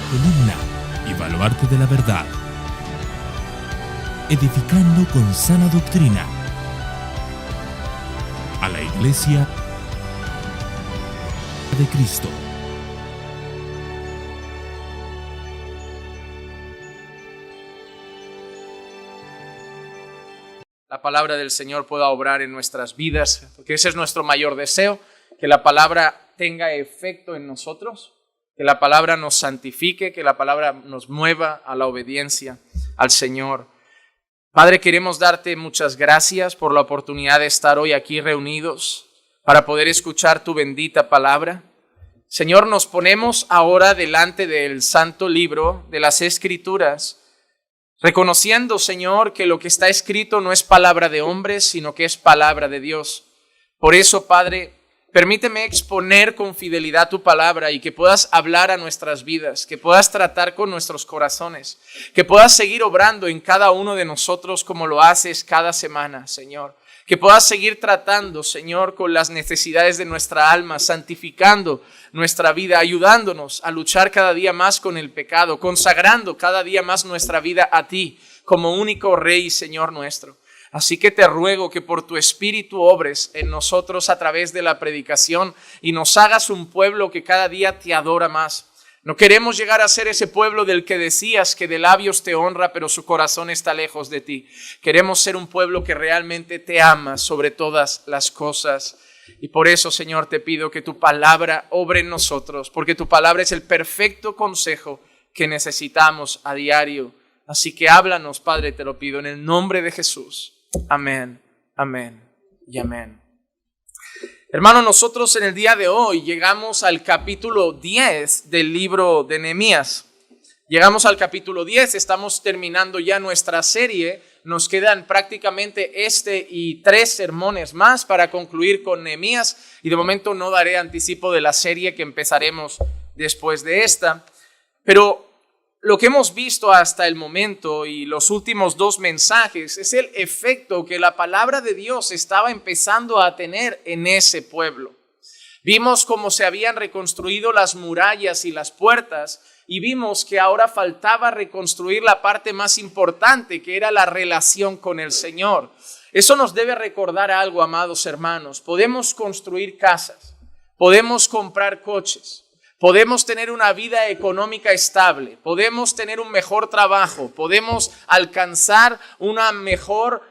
columna y baluarte de la verdad, edificando con sana doctrina a la Iglesia de Cristo. La palabra del Señor pueda obrar en nuestras vidas, porque ese es nuestro mayor deseo, que la palabra tenga efecto en nosotros, que la palabra nos santifique, que la palabra nos mueva a la obediencia al Señor. Padre, queremos darte muchas gracias por la oportunidad de estar hoy aquí reunidos para poder escuchar tu bendita palabra. Señor, nos ponemos ahora delante del santo libro de las Escrituras, reconociendo, Señor, que lo que está escrito no es palabra de hombres, sino que es palabra de Dios. Por eso, Padre, permíteme exponer con fidelidad tu palabra y que puedas hablar a nuestras vidas, que puedas tratar con nuestros corazones, que puedas seguir obrando en cada uno de nosotros como lo haces cada semana, Señor. Que puedas seguir tratando, Señor, con las necesidades de nuestra alma, santificando nuestra vida, ayudándonos a luchar cada día más con el pecado, consagrando cada día más nuestra vida a ti como único Rey y Señor nuestro. Así que te ruego que por tu Espíritu obres en nosotros a través de la predicación y nos hagas un pueblo que cada día te adora más. No queremos llegar a ser ese pueblo del que decías que de labios te honra, pero su corazón está lejos de ti. Queremos ser un pueblo que realmente te ama sobre todas las cosas. Y por eso, Señor, te pido que tu palabra obre en nosotros, porque tu palabra es el perfecto consejo que necesitamos a diario. Así que háblanos, Padre, te lo pido en el nombre de Jesús. Amén, amén y amén. Hermano, nosotros en el día de hoy llegamos al capítulo 10 del libro de Nehemías. Llegamos al capítulo 10, estamos terminando ya nuestra serie. Nos quedan prácticamente este y 3 sermones más para concluir con Nehemías. Y de momento no daré anticipo de la serie que empezaremos después de esta. Pero lo que hemos visto hasta el momento y los últimos 2 mensajes es el efecto que la palabra de Dios estaba empezando a tener en ese pueblo. Vimos cómo se habían reconstruido las murallas y las puertas y vimos que ahora faltaba reconstruir la parte más importante, que era la relación con el Señor. Eso nos debe recordar algo, amados hermanos. Podemos construir casas, podemos comprar coches, podemos tener una vida económica estable, podemos tener un mejor trabajo, podemos alcanzar una mejor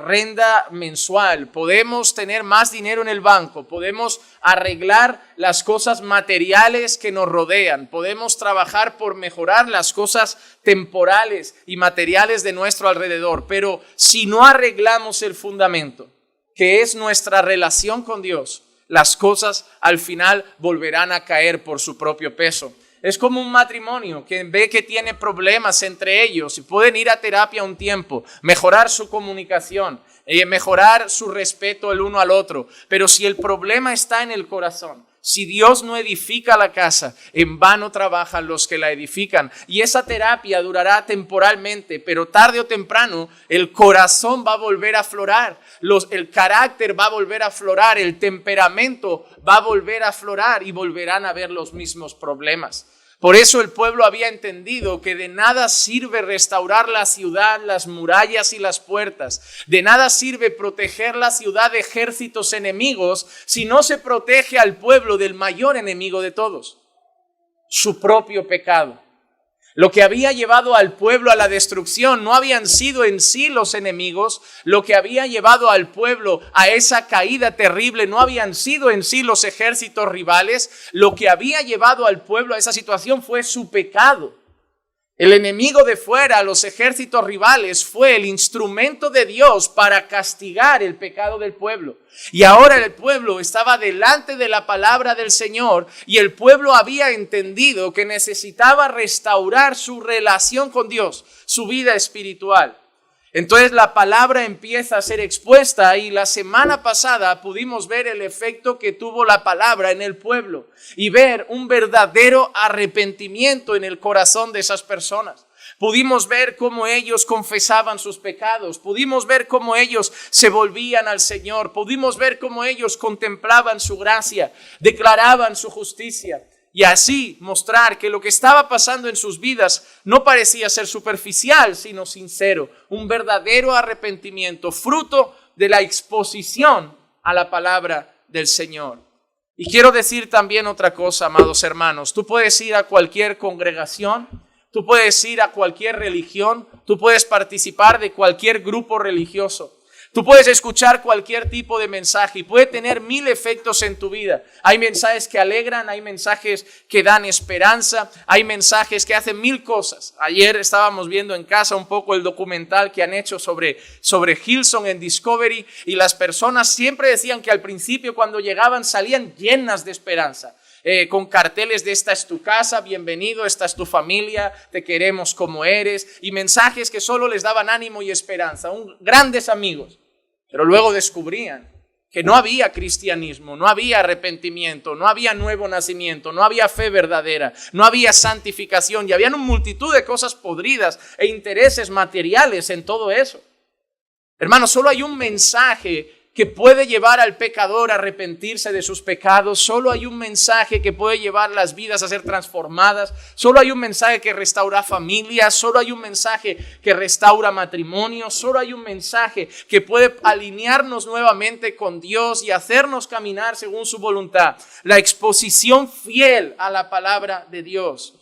renta mensual, podemos tener más dinero en el banco, podemos arreglar las cosas materiales que nos rodean, podemos trabajar por mejorar las cosas temporales y materiales de nuestro alrededor, pero si no arreglamos el fundamento, que es nuestra relación con Dios, las cosas al final volverán a caer por su propio peso. Es como un matrimonio que ve que tiene problemas entre ellos y pueden ir a terapia un tiempo, mejorar su comunicación, mejorar su respeto el uno al otro. Pero si el problema está en el corazón, si Dios no edifica la casa, en vano trabajan los que la edifican. Y esa terapia durará temporalmente, pero tarde o temprano el corazón va a volver a aflorar, el carácter va a volver a aflorar, el temperamento va a volver a aflorar y volverán a haber los mismos problemas. Por eso el pueblo había entendido que de nada sirve restaurar la ciudad, las murallas y las puertas. De nada sirve proteger la ciudad de ejércitos enemigos si no se protege al pueblo del mayor enemigo de todos, su propio pecado. Lo que había llevado al pueblo a la destrucción no habían sido en sí los enemigos. Lo que había llevado al pueblo a esa caída terrible no habían sido en sí los ejércitos rivales. Lo que había llevado al pueblo a esa situación fue su pecado. El enemigo de fuera, los ejércitos rivales, fue el instrumento de Dios para castigar el pecado del pueblo. Y ahora el pueblo estaba delante de la palabra del Señor y el pueblo había entendido que necesitaba restaurar su relación con Dios, su vida espiritual. Entonces la palabra empieza a ser expuesta y la semana pasada pudimos ver el efecto que tuvo la palabra en el pueblo y ver un verdadero arrepentimiento en el corazón de esas personas. Pudimos ver cómo ellos confesaban sus pecados, pudimos ver cómo ellos se volvían al Señor, pudimos ver cómo ellos contemplaban su gracia, declaraban su justicia. y así mostrar que lo que estaba pasando en sus vidas no parecía ser superficial, sino sincero, un verdadero arrepentimiento, fruto de la exposición a la palabra del Señor. Y quiero decir también otra cosa, amados hermanos. Tú puedes ir a cualquier congregación, tú puedes ir a cualquier religión, tú puedes participar de cualquier grupo religioso. Tú puedes escuchar cualquier tipo de mensaje y puede tener 1000 efectos en tu vida. Hay mensajes que alegran, hay mensajes que dan esperanza, hay mensajes que hacen 1000 cosas. Ayer estábamos viendo en casa un poco el documental que han hecho sobre Hillsong en Discovery y las personas siempre decían que al principio cuando llegaban salían llenas de esperanza. Con carteles de esta es tu casa, bienvenido, esta es tu familia, te queremos como eres, y mensajes que solo les daban ánimo y esperanza, grandes amigos. Pero luego descubrían que no había cristianismo, no había arrepentimiento, no había nuevo nacimiento, no había fe verdadera, no había santificación y había una multitud de cosas podridas e intereses materiales en todo eso. Hermanos, solo hay un mensaje que puede llevar al pecador a arrepentirse de sus pecados. Solo hay un mensaje que puede llevar las vidas a ser transformadas. Solo hay un mensaje que restaura familias. Solo hay un mensaje que restaura matrimonios. Solo hay un mensaje que puede alinearnos nuevamente con Dios y hacernos caminar según su voluntad. La exposición fiel a la palabra de Dios.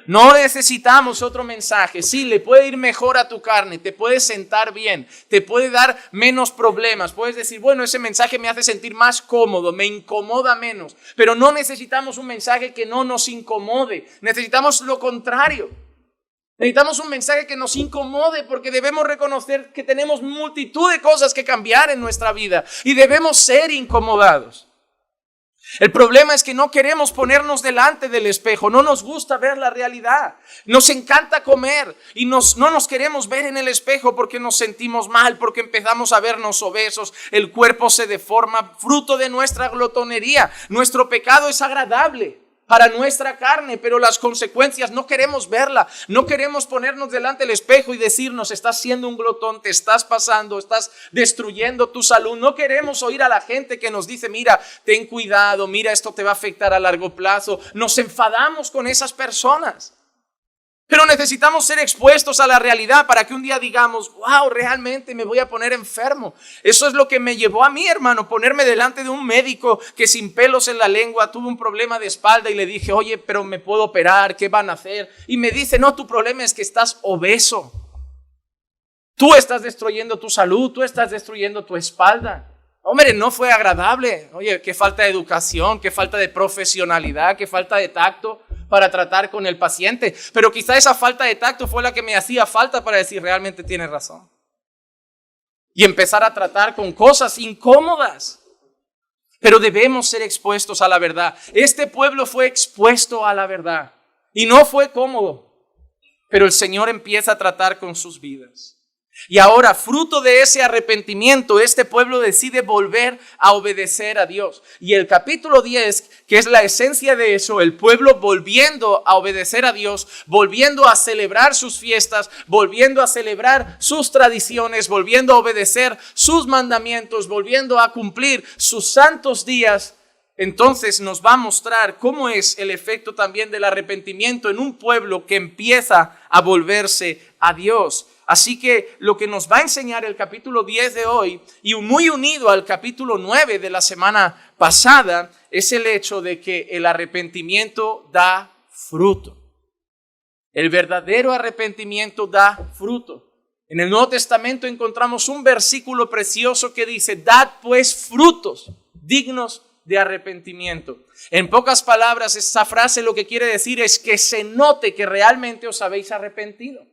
No necesitamos otro mensaje. Sí, le puede ir mejor a tu carne, te puede sentar bien, te puede dar menos problemas. Puedes decir, bueno, ese mensaje me hace sentir más cómodo, me incomoda menos. Pero no necesitamos un mensaje que no nos incomode. Necesitamos lo contrario. Necesitamos un mensaje que nos incomode porque debemos reconocer que tenemos multitud de cosas que cambiar en nuestra vida y debemos ser incomodados. El problema es que no queremos ponernos delante del espejo, no nos gusta ver la realidad, nos encanta comer y no nos queremos ver en el espejo porque nos sentimos mal, porque empezamos a vernos obesos, el cuerpo se deforma, fruto de nuestra glotonería. Nuestro pecado es agradable para nuestra carne, pero las consecuencias no queremos verla, no queremos ponernos delante del espejo y decirnos, estás siendo un glotón, te estás pasando, estás destruyendo tu salud. No queremos oír a la gente que nos dice, mira, ten cuidado, mira, esto te va a afectar a largo plazo. Nos enfadamos con esas personas. Pero necesitamos ser expuestos a la realidad para que un día digamos, wow, realmente me voy a poner enfermo. Eso es lo que me llevó a mí, hermano, ponerme delante de un médico que sin pelos en la lengua tuvo un problema de espalda y le dije, oye, pero me puedo operar, ¿qué van a hacer? Y me dice, no, tu problema es que estás obeso. Tú estás destruyendo tu salud, tú estás destruyendo tu espalda. Hombre, no fue agradable. Oye, qué falta de educación, qué falta de profesionalidad, qué falta de tacto para tratar con el paciente. Pero quizá esa falta de tacto fue la que me hacía falta para decir, realmente tienes razón. Y empezar a tratar con cosas incómodas. Pero debemos ser expuestos a la verdad. Este pueblo fue expuesto a la verdad. Y no fue cómodo. Pero el Señor empieza a tratar con sus vidas. Y ahora, fruto de ese arrepentimiento, este pueblo decide volver a obedecer a Dios. Y el capítulo 10, que es la esencia de eso, el pueblo volviendo a obedecer a Dios, volviendo a celebrar sus fiestas, volviendo a celebrar sus tradiciones, volviendo a obedecer sus mandamientos, volviendo a cumplir sus santos días. Entonces nos va a mostrar cómo es el efecto también del arrepentimiento en un pueblo que empieza a volverse a Dios. Así que lo que nos va a enseñar el capítulo 10 de hoy y muy unido al capítulo 9 de la semana pasada es el hecho de que el arrepentimiento da fruto. El verdadero arrepentimiento da fruto. En el Nuevo Testamento encontramos un versículo precioso que dice, dad pues frutos dignos de arrepentimiento. En pocas palabras, esa frase lo que quiere decir es que se note que realmente os habéis arrepentido.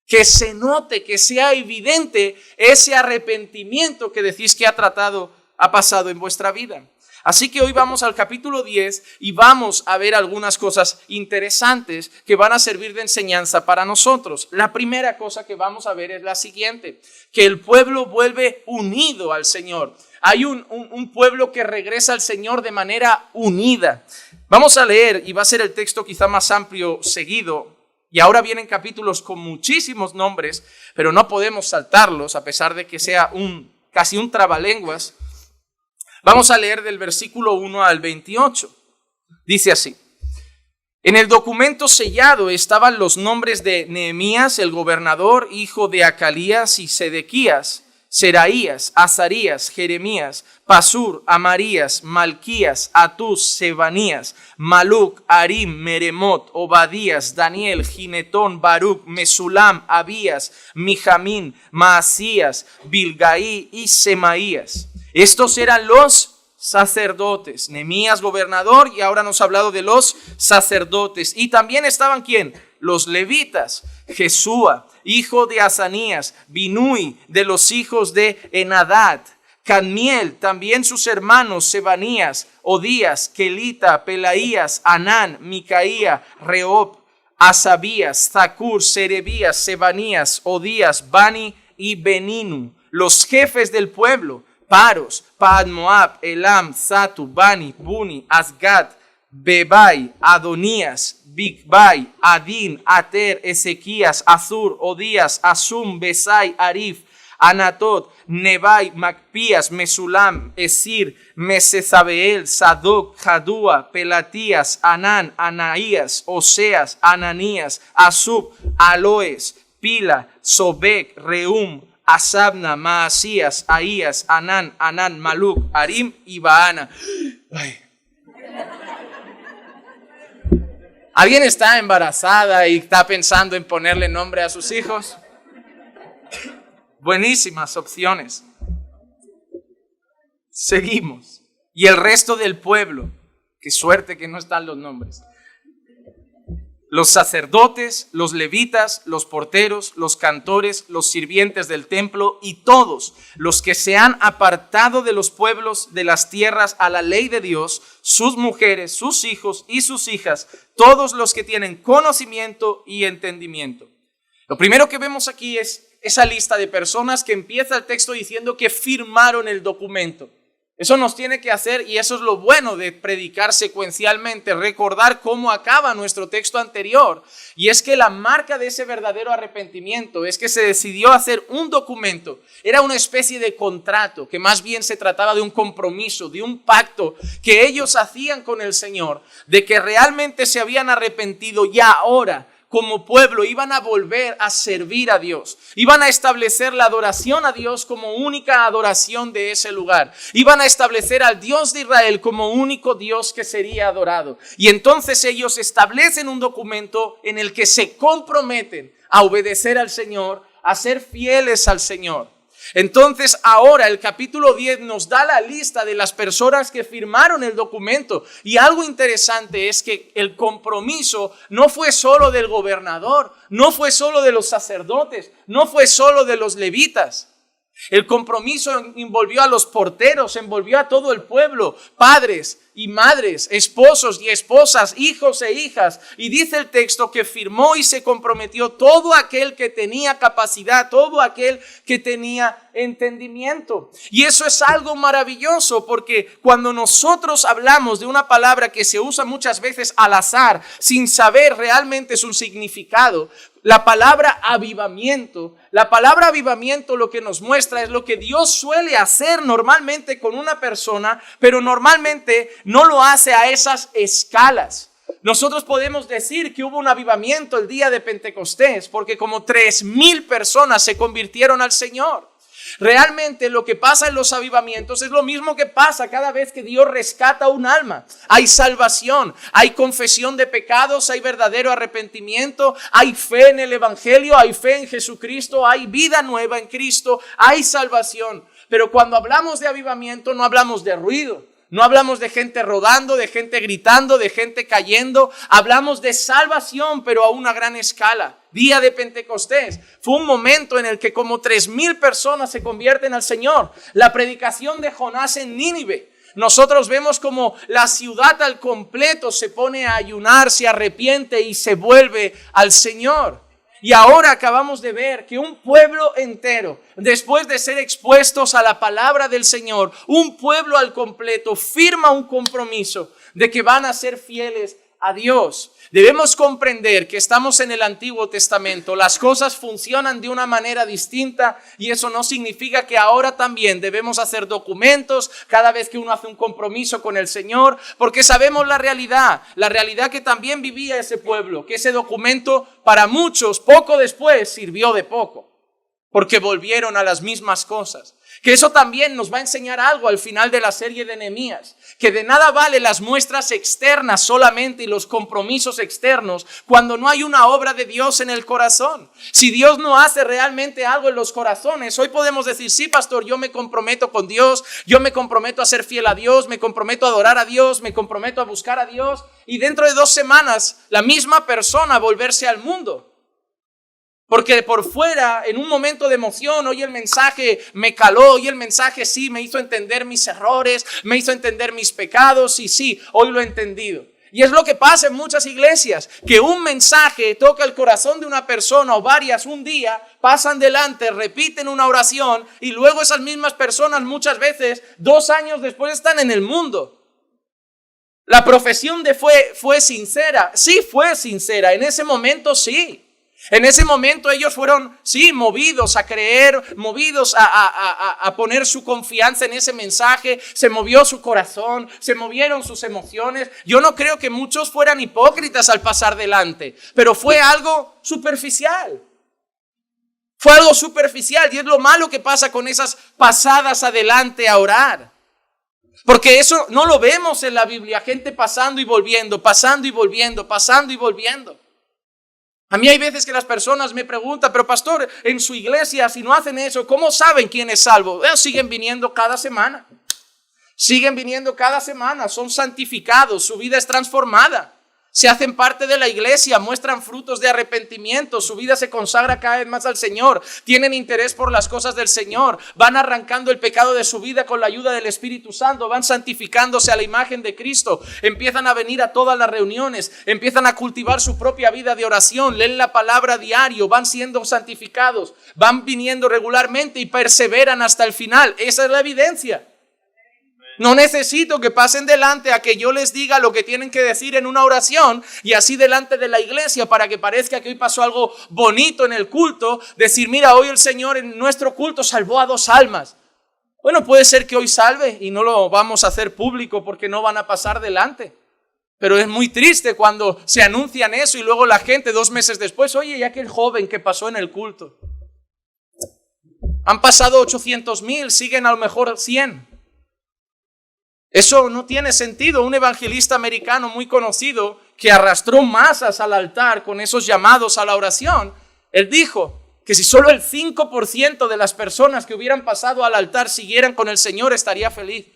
Que se note, que sea evidente ese arrepentimiento que decís que ha pasado en vuestra vida. Así que hoy vamos al capítulo 10 y vamos a ver algunas cosas interesantes que van a servir de enseñanza para nosotros. La primera cosa que vamos a ver es la siguiente, que el pueblo vuelve unido al Señor. Hay un pueblo que regresa al Señor de manera unida. Vamos a leer, y va a ser el texto quizá más amplio seguido. Y ahora vienen capítulos con muchísimos nombres, pero no podemos saltarlos a pesar de que sea casi un trabalenguas. Vamos a leer del versículo 1 al 28. Dice así: En el documento sellado estaban los nombres de Nehemías, el gobernador, hijo de Acalías, y Sedequías, Seraías, Azarías, Jeremías, Pasur, Amarías, Malquías, Atús, Sebanías, Maluc, Arim, Meremot, Obadías, Daniel, Ginetón, Baruc, Mesulam, Abías, Mijamín, Maasías, Bilgaí y Semaías. Estos eran los sacerdotes. Nehemías, gobernador, y ahora nos ha hablado de los sacerdotes. Y también estaban, ¿quién? Los levitas. Jesúa, hijo de Asanías, Binui, de los hijos de Enadad, Cadmiel, también sus hermanos Sebanías, Odías, Kelita, Pelaías, Anán, Micaía, Reob, Asabías, Zacur, Serebías, Sebanías, Odías, Bani y Beninu. Los jefes del pueblo: Paros, Paad-Moab, Elam, Zatu, Bani, Buni, Asgad, Bebai, Adonías, Bigbai, Adin, Ater, Ezequías, Azur, Odías, Asum, Besai, Arif, Anatot, Nebai, Macpías, Mesulam, Esir, Mesezabeel, Sadoc, Jadúa, Pelatías, Anán, Anaías, Oseas, Ananías, Asub, Aloes, Pila, Sobek, Reum, Asabna, Maasías, Ahías, Anán, Maluc, Arim y Baana. Ay. ¿Alguien está embarazada y está pensando en ponerle nombre a sus hijos? Buenísimas opciones. Seguimos. Y el resto del pueblo, qué suerte que no están los nombres. Los sacerdotes, los levitas, los porteros, los cantores, los sirvientes del templo y todos los que se han apartado de los pueblos de las tierras a la ley de Dios, sus mujeres, sus hijos y sus hijas, todos los que tienen conocimiento y entendimiento. Lo primero que vemos aquí es esa lista de personas que empieza el texto diciendo que firmaron el documento. Eso nos tiene que hacer, y eso es lo bueno de predicar secuencialmente, recordar cómo acaba nuestro texto anterior. Y es que la marca de ese verdadero arrepentimiento es que se decidió hacer un documento. Era una especie de contrato, que más bien se trataba de un compromiso, de un pacto que ellos hacían con el Señor, de que realmente se habían arrepentido y ahora, como pueblo, iban a volver a servir a Dios. Iban a establecer la adoración a Dios como única adoración de ese lugar. Iban a establecer al Dios de Israel como único Dios que sería adorado. Y entonces ellos establecen un documento en el que se comprometen a obedecer al Señor, a ser fieles al Señor. Entonces ahora el capítulo 10 nos da la lista de las personas que firmaron el documento. Y algo interesante es que el compromiso no fue solo del gobernador, no fue solo de los sacerdotes, no fue solo de los levitas. El compromiso envolvió a los porteros, envolvió a todo el pueblo, padres y madres, esposos y esposas, hijos e hijas. Y dice el texto que firmó y se comprometió todo aquel que tenía capacidad, todo aquel que tenía entendimiento. Y eso es algo maravilloso, porque cuando nosotros hablamos de una palabra que se usa muchas veces al azar, sin saber realmente su significado, la palabra avivamiento lo que nos muestra es lo que Dios suele hacer normalmente con una persona, pero normalmente no lo hace a esas escalas. Nosotros podemos decir que hubo un avivamiento el día de Pentecostés porque como 3,000 personas se convirtieron al Señor. Realmente lo que pasa en los avivamientos es lo mismo que pasa cada vez que Dios rescata un alma. Hay salvación, hay confesión de pecados, hay verdadero arrepentimiento, hay fe en el Evangelio, hay fe en Jesucristo, hay vida nueva en Cristo, hay salvación. Pero cuando hablamos de avivamiento no hablamos de ruido. No hablamos de gente rodando, de gente gritando, de gente cayendo. Hablamos de salvación, pero a una gran escala. Día de Pentecostés fue un momento en el que como 3,000 personas se convierten al Señor. La predicación de Jonás en Nínive. Nosotros vemos como la ciudad al completo se pone a ayunar, se arrepiente y se vuelve al Señor. Y ahora acabamos de ver que un pueblo entero, después de ser expuestos a la palabra del Señor, un pueblo al completo firma un compromiso de que van a ser fieles a Dios. Debemos comprender que estamos en el Antiguo Testamento. Las cosas funcionan de una manera distinta y eso no significa que ahora también debemos hacer documentos cada vez que uno hace un compromiso con el Señor, porque sabemos la realidad que también vivía ese pueblo, que ese documento para muchos poco después sirvió de poco, porque volvieron a las mismas cosas. Que eso también nos va a enseñar algo al final de la serie de Nehemías, que de nada vale las muestras externas solamente y los compromisos externos cuando no hay una obra de Dios en el corazón. Si Dios no hace realmente algo en los corazones, hoy podemos decir, sí, pastor, yo me comprometo con Dios, yo me comprometo a ser fiel a Dios, me comprometo a adorar a Dios, me comprometo a buscar a Dios, y dentro de 2 semanas la misma persona volverse al mundo. Porque por fuera, en un momento de emoción, hoy el mensaje me caló, hoy el mensaje sí me hizo entender mis errores, me hizo entender mis pecados y sí, hoy lo he entendido. Y es lo que pasa en muchas iglesias, que un mensaje toca el corazón de una persona o varias un día, pasan delante, repiten una oración y luego esas mismas personas muchas veces 2 años después están en el mundo. La profesión de fue sincera, sí fue sincera, en ese momento sí. En ese momento ellos fueron, sí, movidos a creer, movidos a poner su confianza en ese mensaje. Se movió su corazón, se movieron sus emociones. Yo no creo que muchos fueran hipócritas al pasar delante, pero fue algo superficial. Fue algo superficial y es lo malo que pasa con esas pasadas adelante a orar. Porque eso no lo vemos en la Biblia, gente pasando y volviendo, pasando y volviendo, pasando y volviendo. A mí hay veces que las personas me preguntan, pero pastor, en su iglesia, si no hacen eso, ¿cómo saben quién es salvo? Ellos siguen viniendo cada semana. Siguen viniendo cada semana, son santificados, su vida es transformada. Se hacen parte de la iglesia, muestran frutos de arrepentimiento, su vida se consagra cada vez más al Señor, tienen interés por las cosas del Señor, van arrancando el pecado de su vida con la ayuda del Espíritu Santo, van santificándose a la imagen de Cristo, empiezan a venir a todas las reuniones, empiezan a cultivar su propia vida de oración, leen la palabra diario, van siendo santificados, van viniendo regularmente y perseveran hasta el final. Esa es la evidencia. No necesito que pasen delante a que yo les diga lo que tienen que decir en una oración y así delante de la iglesia para que parezca que hoy pasó algo bonito en el culto, decir, mira, hoy el Señor en nuestro culto salvó a 2 almas. Bueno, puede ser que hoy salve y no lo vamos a hacer público porque no van a pasar delante. Pero es muy triste cuando se anuncian eso y luego la gente 2 meses después, oye, y aquel joven que pasó en el culto. Han pasado 800,000, siguen a lo mejor 100. Eso no tiene sentido. Un evangelista americano muy conocido que arrastró masas al altar con esos llamados a la oración, él dijo que si solo el 5% de las personas que hubieran pasado al altar siguieran con el Señor, estaría feliz.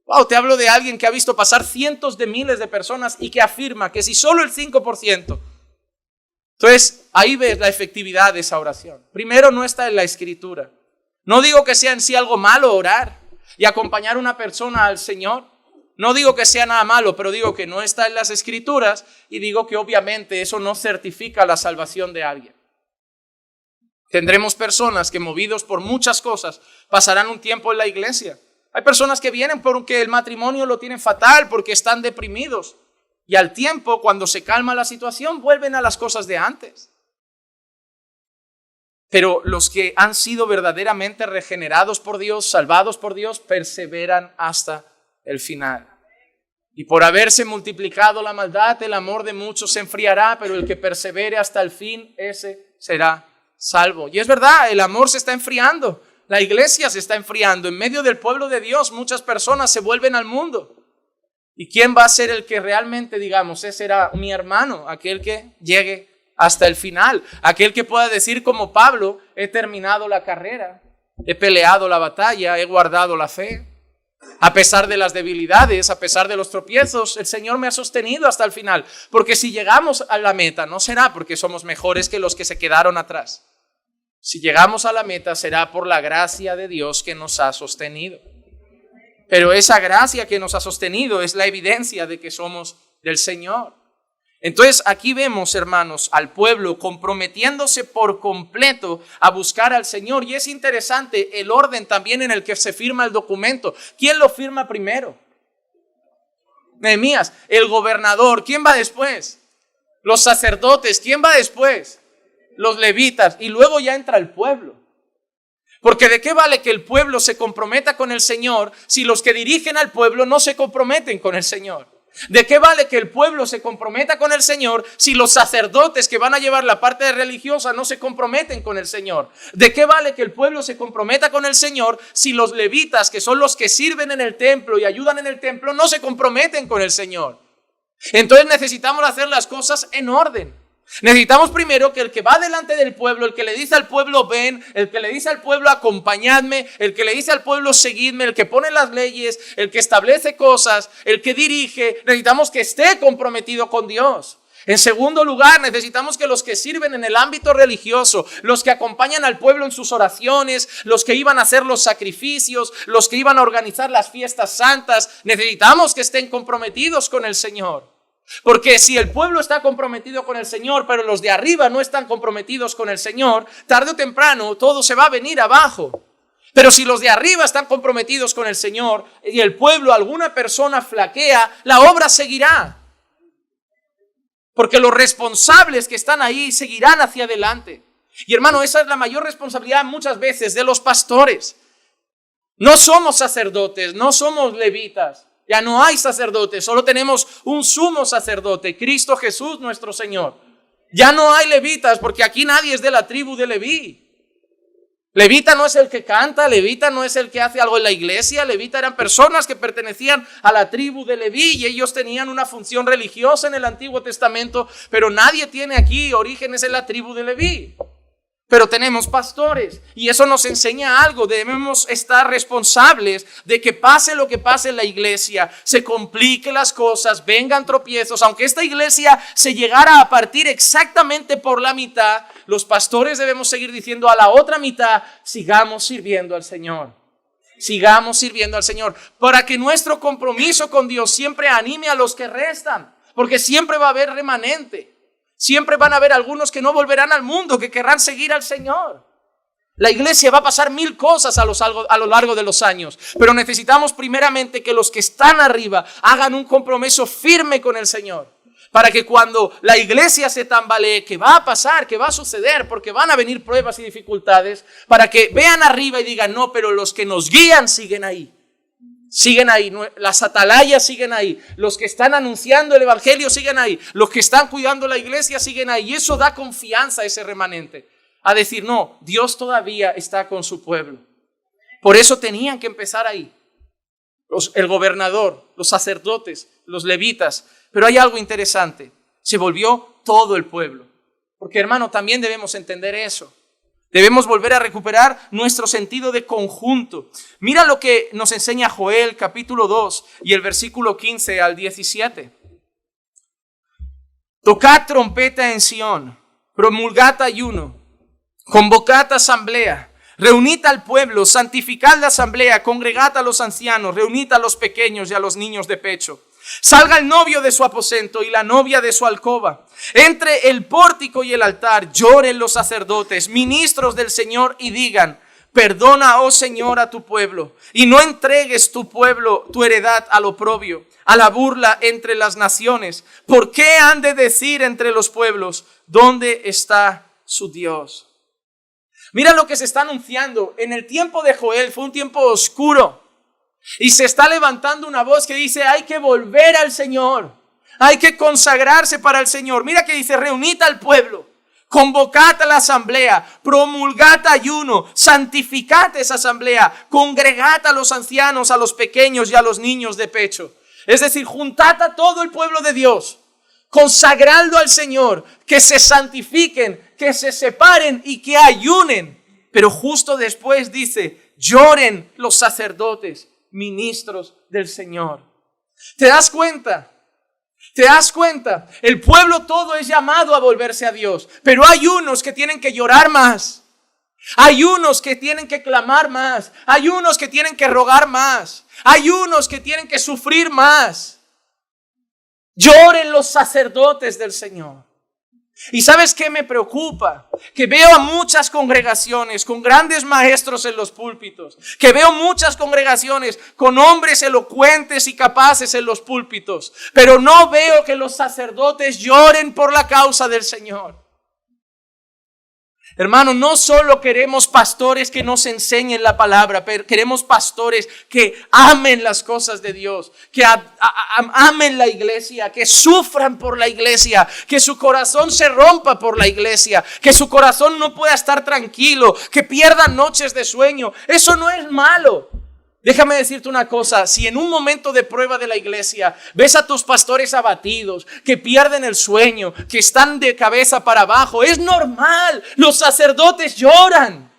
Wow, te hablo de alguien que ha visto pasar cientos de miles de personas y que afirma que si solo el 5%. Entonces, ahí ves la efectividad de esa oración. Primero, no está en la Escritura. No digo que sea en sí algo malo orar y acompañar a una persona al Señor. No digo que sea nada malo, pero digo que no está en las Escrituras y digo que obviamente eso no certifica la salvación de alguien. Tendremos personas que movidos por muchas cosas pasarán un tiempo en la iglesia. Hay personas que vienen porque el matrimonio lo tienen fatal, porque están deprimidos. Y al tiempo, cuando se calma la situación, vuelven a las cosas de antes. Pero los que han sido verdaderamente regenerados por Dios, salvados por Dios, perseveran hasta el final. Y por haberse multiplicado la maldad, el amor de muchos se enfriará, pero el que persevere hasta el fin, ese será salvo. Y es verdad, el amor se está enfriando, la iglesia se está enfriando. En medio del pueblo de Dios, muchas personas se vuelven al mundo. ¿Y quién va a ser el que realmente, digamos, ese será mi hermano, aquel que llegue hasta el final, aquel que pueda decir como Pablo, he terminado la carrera, he peleado la batalla, he guardado la fe? A pesar de las debilidades, a pesar de los tropiezos, el Señor me ha sostenido hasta el final. Porque si llegamos a la meta, no será porque somos mejores que los que se quedaron atrás. Si llegamos a la meta, será por la gracia de Dios que nos ha sostenido. Pero esa gracia que nos ha sostenido es la evidencia de que somos del Señor. Entonces aquí vemos, hermanos, al pueblo comprometiéndose por completo a buscar al Señor. Y es interesante el orden también en el que se firma el documento. ¿Quién lo firma primero? Nehemías, el gobernador. ¿Quién va después? Los sacerdotes. ¿Quién va después? Los levitas. Y luego ya entra el pueblo. Porque ¿de qué vale que el pueblo se comprometa con el Señor si los que dirigen al pueblo no se comprometen con el Señor? ¿De qué vale que el pueblo se comprometa con el Señor si los sacerdotes que van a llevar la parte religiosa no se comprometen con el Señor? ¿De qué vale que el pueblo se comprometa con el Señor si los levitas, que son los que sirven en el templo y ayudan en el templo, no se comprometen con el Señor? Entonces necesitamos hacer las cosas en orden. Necesitamos primero que el que va delante del pueblo, el que le dice al pueblo ven, el que le dice al pueblo acompañadme, el que le dice al pueblo seguidme, el que pone las leyes, el que establece cosas, el que dirige, necesitamos que esté comprometido con Dios. En segundo lugar, necesitamos que los que sirven en el ámbito religioso, los que acompañan al pueblo en sus oraciones, los que iban a hacer los sacrificios, los que iban a organizar las fiestas santas, necesitamos que estén comprometidos con el Señor. Porque si el pueblo está comprometido con el Señor, pero los de arriba no están comprometidos con el Señor, tarde o temprano todo se va a venir abajo. Pero si los de arriba están comprometidos con el Señor y el pueblo, alguna persona flaquea, la obra seguirá. Porque los responsables que están ahí seguirán hacia adelante. Y hermano, esa es la mayor responsabilidad muchas veces de los pastores. No somos sacerdotes, no somos levitas. Ya no hay sacerdotes, solo tenemos un sumo sacerdote, Cristo Jesús nuestro Señor. Ya no hay levitas porque aquí nadie es de la tribu de Leví. Levita no es el que canta, levita no es el que hace algo en la iglesia, levita eran personas que pertenecían a la tribu de Leví y ellos tenían una función religiosa en el Antiguo Testamento, pero nadie tiene aquí orígenes en la tribu de Leví. Pero tenemos pastores y eso nos enseña algo. Debemos estar responsables de que pase lo que pase en la iglesia, se compliquen las cosas, vengan tropiezos. Aunque esta iglesia se llegara a partir exactamente por la mitad, los pastores debemos seguir diciendo a la otra mitad, sigamos sirviendo al Señor. Sigamos sirviendo al Señor para que nuestro compromiso con Dios siempre anime a los que restan, porque siempre va a haber remanente. Siempre van a haber algunos que no volverán al mundo, que querrán seguir al Señor. La iglesia va a pasar 1000 cosas a lo largo de los años, pero necesitamos primeramente que los que están arriba hagan un compromiso firme con el Señor, para que cuando la iglesia se tambalee, que va a pasar, que va a suceder, porque van a venir pruebas y dificultades, para que vean arriba y digan, no, pero los que nos guían siguen ahí. Siguen ahí, las atalayas siguen ahí, los que están anunciando el evangelio siguen ahí, los que están cuidando la iglesia siguen ahí, y eso da confianza a ese remanente, a decir, no, Dios todavía está con su pueblo. Por eso tenían que empezar ahí, el gobernador, los sacerdotes, los levitas, pero hay algo interesante, se volvió todo el pueblo, porque hermano, también debemos entender eso. Debemos volver a recuperar nuestro sentido de conjunto. Mira lo que nos enseña Joel capítulo 2 y el versículo 15 al 17. Tocad trompeta en Sión, promulgad ayuno, convocad asamblea, reunid al pueblo, santificad la asamblea, congregad a los ancianos, reunid a los pequeños y a los niños de pecho. Salga el novio de su aposento y la novia de su alcoba. Entre el pórtico y el altar lloren los sacerdotes, ministros del Señor, y digan, perdona, oh Señor, a tu pueblo, y no entregues tu pueblo, tu heredad, al oprobio, a la burla entre las naciones. ¿Por qué han de decir entre los pueblos, dónde está su Dios? Mira lo que se está anunciando. En el tiempo de Joel fue un tiempo oscuro. Y se está levantando una voz que dice, hay que volver al Señor, hay que consagrarse para el Señor. Mira que dice, reunid al pueblo, convocad a la asamblea, promulgad ayuno, santificad esa asamblea, congregad a los ancianos, a los pequeños y a los niños de pecho. Es decir, juntad a todo el pueblo de Dios, consagradlo al Señor, que se santifiquen, que se separen y que ayunen. Pero justo después dice, lloren los sacerdotes, ministros del Señor. ¿Te das cuenta? ¿Te das cuenta? El pueblo todo es llamado a volverse a Dios, pero hay unos que tienen que llorar más. Hay unos que tienen que clamar más. Hay unos que tienen que rogar más. Hay unos que tienen que sufrir más. Lloren los sacerdotes del Señor. ¿Y sabes qué me preocupa? Que veo a muchas congregaciones con grandes maestros en los púlpitos, que veo muchas congregaciones con hombres elocuentes y capaces en los púlpitos, pero no veo que los sacerdotes lloren por la causa del Señor. Hermano, no solo queremos pastores que nos enseñen la palabra, pero queremos pastores que amen las cosas de Dios, que amen la iglesia, que sufran por la iglesia, que su corazón se rompa por la iglesia, que su corazón no pueda estar tranquilo, que pierdan noches de sueño. Eso no es malo. Déjame decirte una cosa, si en un momento de prueba de la iglesia ves a tus pastores abatidos, que pierden el sueño, que están de cabeza para abajo, es normal. Los sacerdotes lloran,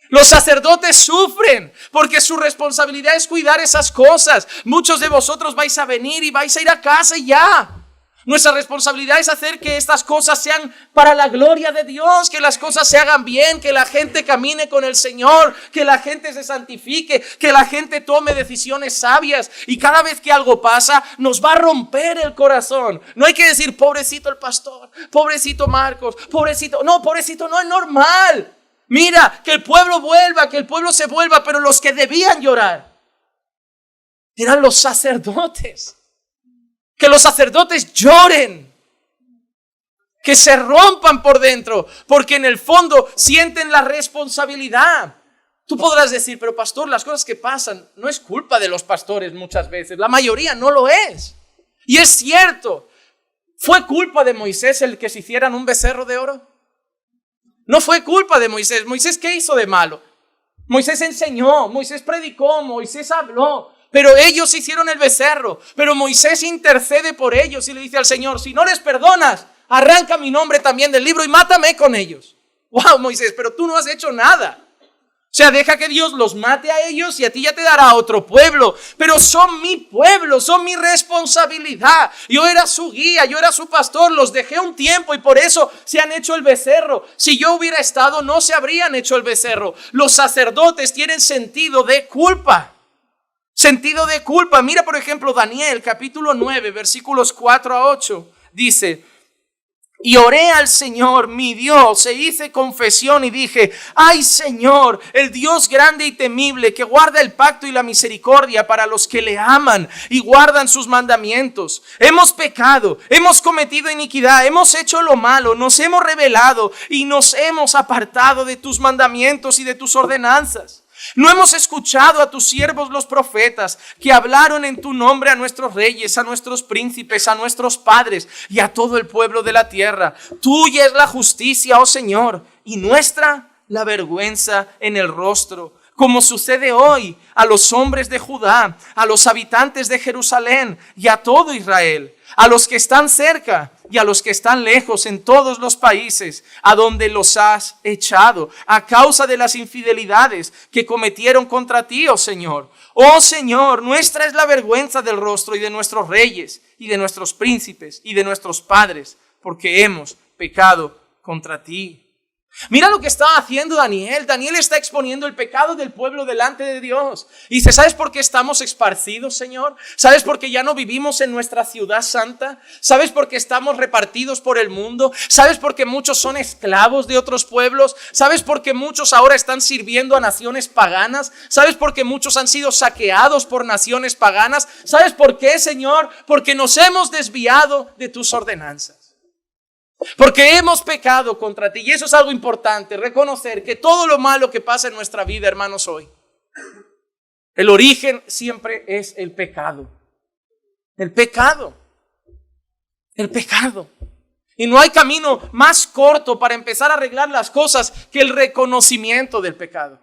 los sacerdotes sufren, porque su responsabilidad es cuidar esas cosas. Muchos de vosotros vais a venir y vais a ir a casa y ya. Nuestra responsabilidad es hacer que estas cosas sean para la gloria de Dios, que las cosas se hagan bien, que la gente camine con el Señor, que la gente se santifique, que la gente tome decisiones sabias. Y cada vez que algo pasa, nos va a romper el corazón. No hay que decir, pobrecito el pastor, pobrecito Marcos, pobrecito. No, pobrecito no, es normal. Mira, que el pueblo vuelva, que el pueblo se vuelva, pero los que debían llorar eran los sacerdotes. Que los sacerdotes lloren, que se rompan por dentro, porque en el fondo sienten la responsabilidad. Tú podrás decir, pero pastor, las cosas que pasan no es culpa de los pastores muchas veces, la mayoría no lo es. Y es cierto, ¿fue culpa de Moisés el que se hicieran un becerro de oro? No fue culpa de Moisés. ¿Moisés qué hizo de malo? Moisés enseñó, Moisés predicó, Moisés habló. Pero ellos hicieron el becerro. Pero Moisés intercede por ellos y le dice al Señor, si no les perdonas, arranca mi nombre también del libro y mátame con ellos. Wow, Moisés, pero tú no has hecho nada. O sea, deja que Dios los mate a ellos y a ti ya te dará otro pueblo. Pero son mi pueblo, son mi responsabilidad. Yo era su guía, yo era su pastor, los dejé un tiempo y por eso se han hecho el becerro. Si yo hubiera estado, no se habrían hecho el becerro. Los sacerdotes tienen sentido de culpa. Sentido de culpa. Mira, por ejemplo, Daniel, capítulo 9, versículos 4 a 8. Dice, y oré al Señor, mi Dios, e hice confesión y dije, ay Señor, el Dios grande y temible, que guarda el pacto y la misericordia para los que le aman y guardan sus mandamientos. Hemos pecado, hemos cometido iniquidad, hemos hecho lo malo, nos hemos rebelado y nos hemos apartado de tus mandamientos y de tus ordenanzas. No hemos escuchado a tus siervos los profetas que hablaron en tu nombre a nuestros reyes, a nuestros príncipes, a nuestros padres y a todo el pueblo de la tierra. Tuya es la justicia, oh Señor, y nuestra la vergüenza en el rostro. Como sucede hoy a los hombres de Judá, a los habitantes de Jerusalén y a todo Israel, a los que están cerca y a los que están lejos en todos los países a donde los has echado, a causa de las infidelidades que cometieron contra ti, oh Señor. Oh Señor, nuestra es la vergüenza del rostro y de nuestros reyes y de nuestros príncipes y de nuestros padres, porque hemos pecado contra ti. Mira lo que está haciendo Daniel. Daniel está exponiendo el pecado del pueblo delante de Dios. Y dice, ¿sabes por qué estamos esparcidos, Señor? ¿Sabes por qué ya no vivimos en nuestra ciudad santa? ¿Sabes por qué estamos repartidos por el mundo? ¿Sabes por qué muchos son esclavos de otros pueblos? ¿Sabes por qué muchos ahora están sirviendo a naciones paganas? ¿Sabes por qué muchos han sido saqueados por naciones paganas? ¿Sabes por qué, Señor? Porque nos hemos desviado de tus ordenanzas. Porque hemos pecado contra ti. Y eso es algo importante, reconocer que todo lo malo que pasa en nuestra vida, hermanos, hoy, el origen siempre es el pecado. El pecado. El pecado. Y no hay camino más corto para empezar a arreglar las cosas que el reconocimiento del pecado.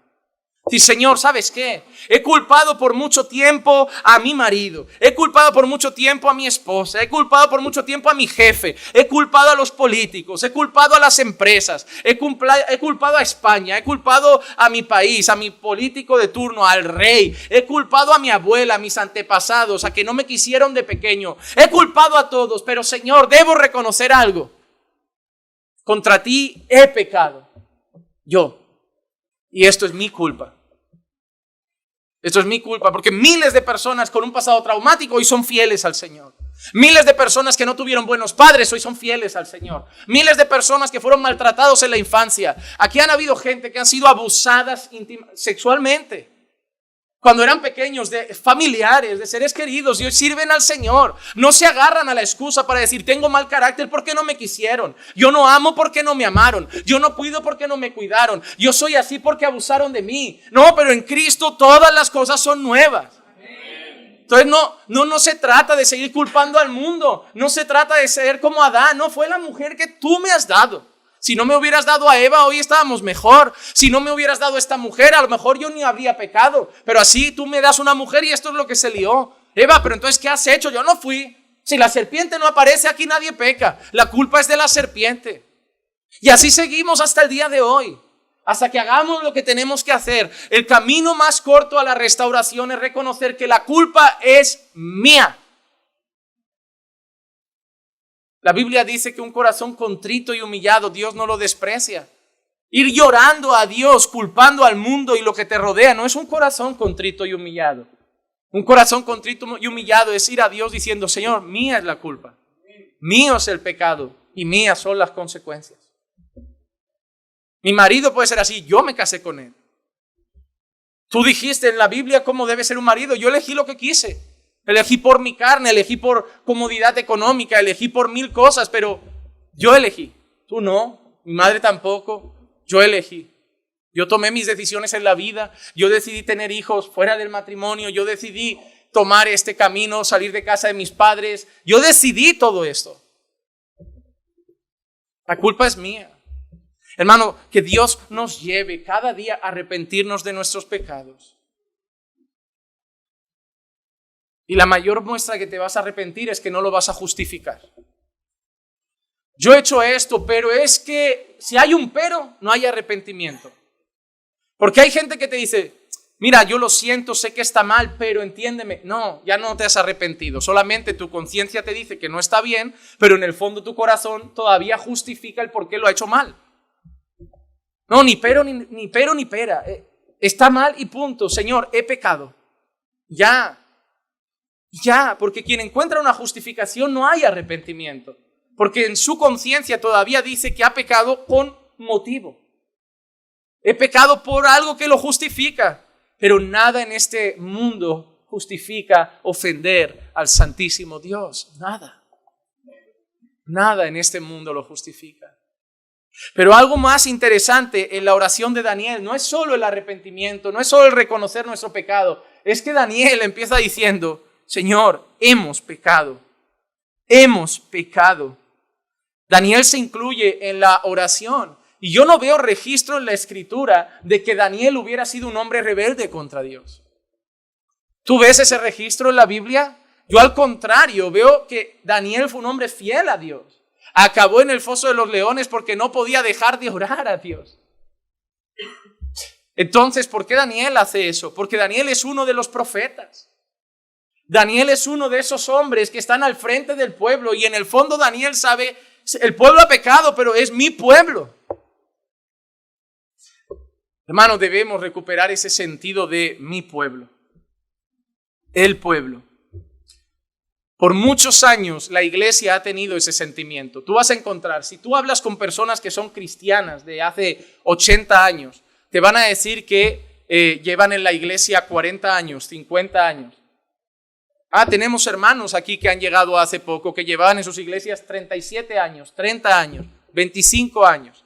Sí, Señor, ¿sabes qué? He culpado por mucho tiempo a mi marido, he culpado por mucho tiempo a mi esposa, he culpado por mucho tiempo a mi jefe, he culpado a los políticos, he culpado a las empresas, he culpado a España, he culpado a mi país, a mi político de turno, al rey, he culpado a mi abuela, a mis antepasados, a que no me quisieron de pequeño, he culpado a todos, pero Señor, debo reconocer algo. Contra ti he pecado, yo, y esto es mi culpa. Esto es mi culpa, porque miles de personas con un pasado traumático hoy son fieles al Señor. Miles de personas que no tuvieron buenos padres hoy son fieles al Señor. Miles de personas que fueron maltratados en la infancia. Aquí han habido gente que han sido abusadas sexualmente cuando eran pequeños, de familiares, de seres queridos, y hoy sirven al Señor. No se agarran a la excusa para decir, tengo mal carácter porque no me quisieron. Yo no amo porque no me amaron. Yo no cuido porque no me cuidaron. Yo soy así porque abusaron de mí. No, pero en Cristo todas las cosas son nuevas. Entonces no se trata de seguir culpando al mundo. No se trata de ser como Adán. No, fue la mujer que tú me has dado. Si no me hubieras dado a Eva, hoy estábamos mejor. Si no me hubieras dado a esta mujer, a lo mejor yo ni habría pecado. Pero así tú me das una mujer y esto es lo que se lió. Eva, pero entonces, ¿qué has hecho? Yo no fui. Si la serpiente no aparece, aquí nadie peca. La culpa es de la serpiente. Y así seguimos hasta el día de hoy. Hasta que hagamos lo que tenemos que hacer. El camino más corto a la restauración es reconocer que la culpa es mía. La Biblia dice que un corazón contrito y humillado, Dios no lo desprecia. Ir llorando a Dios, culpando al mundo y lo que te rodea, no es un corazón contrito y humillado. Un corazón contrito y humillado es ir a Dios diciendo, Señor, mía es la culpa. Mío es el pecado y mías son las consecuencias. Mi marido puede ser así, yo me casé con él. Tú dijiste en la Biblia cómo debe ser un marido, yo elegí lo que quise. Elegí por mi carne, elegí por comodidad económica, elegí por 1000 cosas, pero yo elegí. Tú no, mi madre tampoco, yo elegí. Yo tomé mis decisiones en la vida, yo decidí tener hijos fuera del matrimonio, yo decidí tomar este camino, salir de casa de mis padres, yo decidí todo esto. La culpa es mía. Hermano, que Dios nos lleve cada día a arrepentirnos de nuestros pecados. Y la mayor muestra que te vas a arrepentir es que no lo vas a justificar. Yo he hecho esto, pero es que si hay un pero, no hay arrepentimiento. Porque hay gente que te dice, mira, yo lo siento, sé que está mal, pero entiéndeme. No, ya no te has arrepentido. Solamente tu conciencia te dice que no está bien, pero en el fondo tu corazón todavía justifica el por qué lo ha hecho mal. No, ni pero ni pera. Está mal y punto. Señor, he pecado. Ya, porque quien encuentra una justificación no hay arrepentimiento. Porque en su conciencia todavía dice que ha pecado con motivo. He pecado por algo que lo justifica. Pero nada en este mundo justifica ofender al Santísimo Dios. Nada. Nada en este mundo lo justifica. Pero algo más interesante en la oración de Daniel no es solo el arrepentimiento, no es solo el reconocer nuestro pecado. Es que Daniel empieza diciendo, Señor, hemos pecado. Hemos pecado. Daniel se incluye en la oración. Y yo no veo registro en la Escritura de que Daniel hubiera sido un hombre rebelde contra Dios. ¿Tú ves ese registro en la Biblia? Yo al contrario veo que Daniel fue un hombre fiel a Dios. Acabó en el foso de los leones porque no podía dejar de orar a Dios. Entonces, ¿por qué Daniel hace eso? Porque Daniel es uno de los profetas. Daniel es uno de esos hombres que están al frente del pueblo y en el fondo Daniel sabe, el pueblo ha pecado, pero es mi pueblo. Hermanos, debemos recuperar ese sentido de mi pueblo. El pueblo. Por muchos años la iglesia ha tenido ese sentimiento. Tú vas a encontrar, si tú hablas con personas que son cristianas de hace 80 años, te van a decir que llevan en la iglesia 40 años, 50 años. Tenemos hermanos aquí que han llegado hace poco, que llevaban en sus iglesias 37 años, 30 años, 25 años.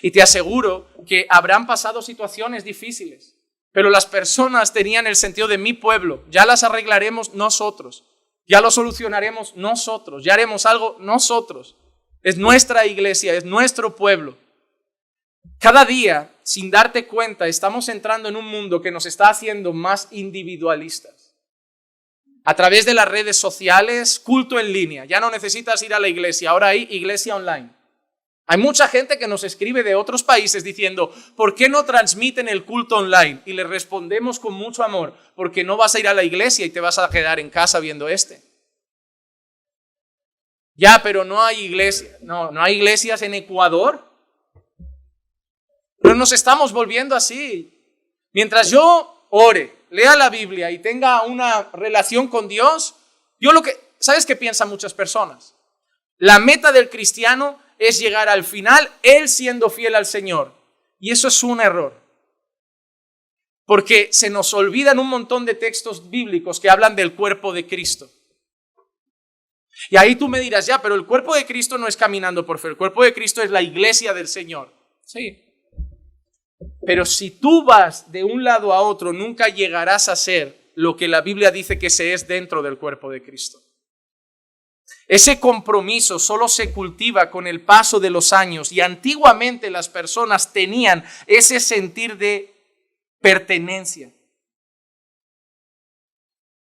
Y te aseguro que habrán pasado situaciones difíciles, pero las personas tenían el sentido de mi pueblo. Ya las arreglaremos nosotros. Ya lo solucionaremos nosotros, ya haremos algo nosotros. Es nuestra iglesia, es nuestro pueblo. Cada día, sin darte cuenta, estamos entrando en un mundo que nos está haciendo más individualistas. A través de las redes sociales, culto en línea. Ya no necesitas ir a la iglesia, ahora hay iglesia online. Hay mucha gente que nos escribe de otros países diciendo, ¿por qué no transmiten el culto online? Y les respondemos con mucho amor, porque no vas a ir a la iglesia y te vas a quedar en casa viendo este. Ya, pero no hay iglesia, no hay iglesias en Ecuador. Pero nos estamos volviendo así. Mientras yo ore, lea la Biblia y tenga una relación con Dios, ¿sabes qué piensan muchas personas? La meta del cristiano es llegar al final, él siendo fiel al Señor. Y eso es un error. Porque se nos olvidan un montón de textos bíblicos que hablan del cuerpo de Cristo. Y ahí tú me dirás, ya, pero el cuerpo de Cristo no es caminando por fe, el cuerpo de Cristo es la iglesia del Señor. Sí. Pero si tú vas de un lado a otro, nunca llegarás a ser lo que la Biblia dice que se es dentro del cuerpo de Cristo. Ese compromiso solo se cultiva con el paso de los años y antiguamente las personas tenían ese sentir de pertenencia.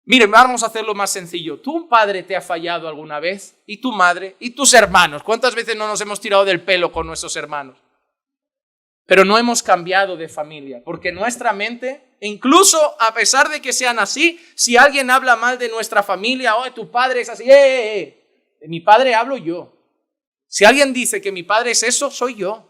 Miren, vamos a hacerlo más sencillo. ¿Tu padre te ha fallado alguna vez? ¿Y tu madre? ¿Y tus hermanos? ¿Cuántas veces no nos hemos tirado del pelo con nuestros hermanos? Pero no hemos cambiado de familia, porque nuestra mente, incluso a pesar de que sean así, si alguien habla mal de nuestra familia, oh, tu padre es así, de mi padre hablo yo. Si alguien dice que mi padre es eso, soy yo.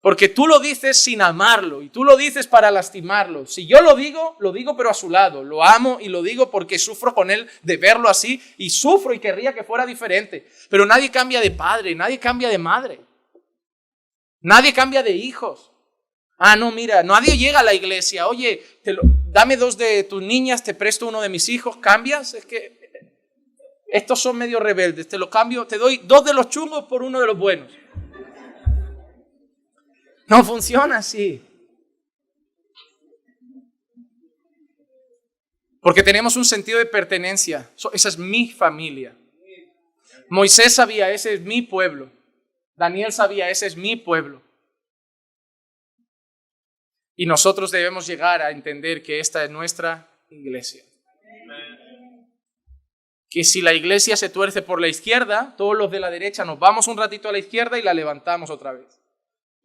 Porque tú lo dices sin amarlo y tú lo dices para lastimarlo. Si yo lo digo pero a su lado. Lo amo y lo digo porque sufro con él de verlo así y sufro y querría que fuera diferente. Pero nadie cambia de padre, nadie cambia de madre. Nadie cambia de hijos. No, mira, nadie llega a la iglesia. Oye, dame 2 de tus niñas, te presto 1 de mis hijos. ¿Cambias? Es que estos son medio rebeldes. Te lo cambio, te doy 2 de los chungos por 1 de los buenos. No funciona así. Porque tenemos un sentido de pertenencia. Esa es mi familia. Moisés sabía, ese es mi pueblo. Daniel sabía, ese es mi pueblo. Y nosotros debemos llegar a entender que esta es nuestra iglesia. Que si la iglesia se tuerce por la izquierda, todos los de la derecha nos vamos un ratito a la izquierda y la levantamos otra vez.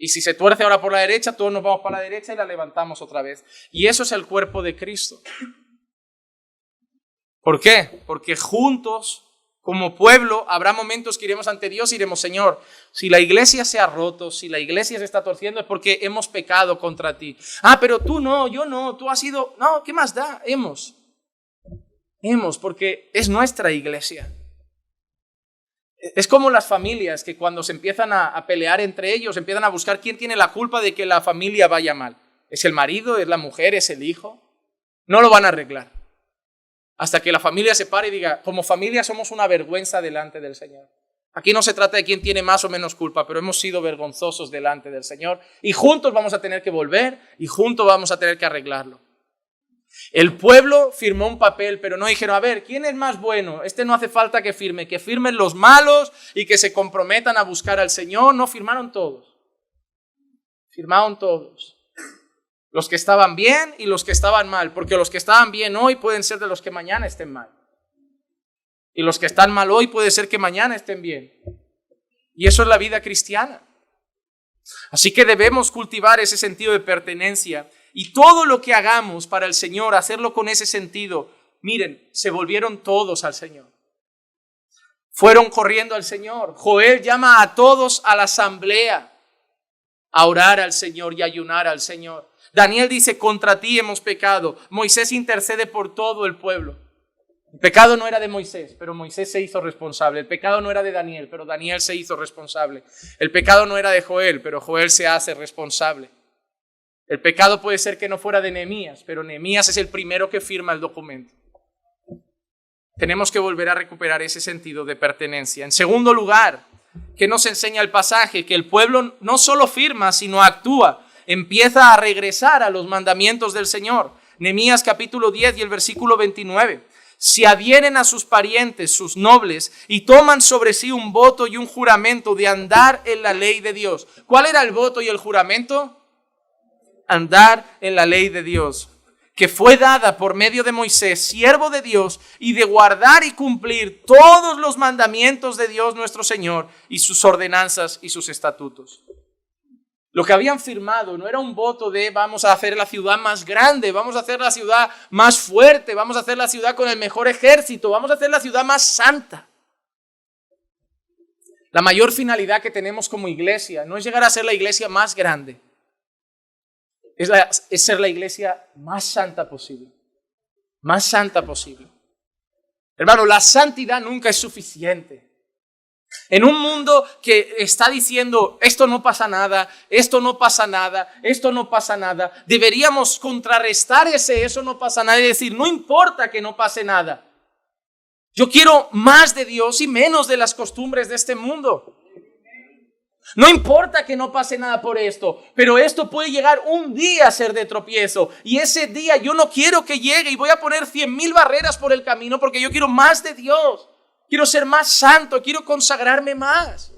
Y si se tuerce ahora por la derecha, todos nos vamos para la derecha y la levantamos otra vez. Y eso es el cuerpo de Cristo. ¿Por qué? Porque juntos, como pueblo, habrá momentos que iremos ante Dios y diremos, Señor, si la iglesia se ha roto, si la iglesia se está torciendo, es porque hemos pecado contra ti. Pero tú no, yo no, tú has sido... No, ¿qué más da? Hemos, porque es nuestra iglesia. Es como las familias que cuando se empiezan a pelear entre ellos, empiezan a buscar quién tiene la culpa de que la familia vaya mal. ¿Es el marido? ¿Es la mujer? ¿Es el hijo? No lo van a arreglar. Hasta que la familia se pare y diga, como familia somos una vergüenza delante del Señor. Aquí no se trata de quién tiene más o menos culpa, pero hemos sido vergonzosos delante del Señor y juntos vamos a tener que volver y juntos vamos a tener que arreglarlo. El pueblo firmó un papel, pero no dijeron, a ver, ¿quién es más bueno? Este no hace falta que firmen los malos y que se comprometan a buscar al Señor. No, firmaron todos. Firmaron todos. Los que estaban bien y los que estaban mal, porque los que estaban bien hoy pueden ser de los que mañana estén mal. Y los que están mal hoy puede ser que mañana estén bien. Y eso es la vida cristiana. Así que debemos cultivar ese sentido de pertenencia. Y todo lo que hagamos para el Señor, hacerlo con ese sentido. Miren, se volvieron todos al Señor. Fueron corriendo al Señor. Joel llama a todos a la asamblea a orar al Señor y ayunar al Señor. Daniel dice, contra ti hemos pecado. Moisés intercede por todo el pueblo. El pecado no era de Moisés, pero Moisés se hizo responsable. El pecado no era de Daniel, pero Daniel se hizo responsable. El pecado no era de Joel, pero Joel se hace responsable. El pecado puede ser que no fuera de Nehemías, pero Nehemías es el primero que firma el documento. Tenemos que volver a recuperar ese sentido de pertenencia. En segundo lugar, ¿qué nos enseña el pasaje? Que el pueblo no solo firma, sino actúa. Empieza a regresar a los mandamientos del Señor. Nehemías capítulo 10 y el versículo 29. Si adhieren a sus parientes, sus nobles, y toman sobre sí un voto y un juramento de andar en la ley de Dios. ¿Cuál era el voto y el juramento? Andar en la ley de Dios, que fue dada por medio de Moisés, siervo de Dios, y de guardar y cumplir todos los mandamientos de Dios nuestro Señor, y sus ordenanzas y sus estatutos. Lo que habían firmado no era un voto de vamos a hacer la ciudad más grande, vamos a hacer la ciudad más fuerte, vamos a hacer la ciudad con el mejor ejército, vamos a hacer la ciudad más santa. La mayor finalidad que tenemos como iglesia no es llegar a ser la iglesia más grande. es ser la iglesia más santa posible. Más santa posible. Hermano, la santidad nunca es suficiente. En un mundo que está diciendo, esto no pasa nada, esto no pasa nada, esto no pasa nada, deberíamos contrarrestar eso no pasa nada y decir, no importa que no pase nada. Yo quiero más de Dios y menos de las costumbres de este mundo. No importa que no pase nada por esto, pero esto puede llegar un día a ser de tropiezo. Y ese día yo no quiero que llegue y voy a poner 100,000 barreras por el camino porque yo quiero más de Dios. Quiero ser más santo, quiero consagrarme más.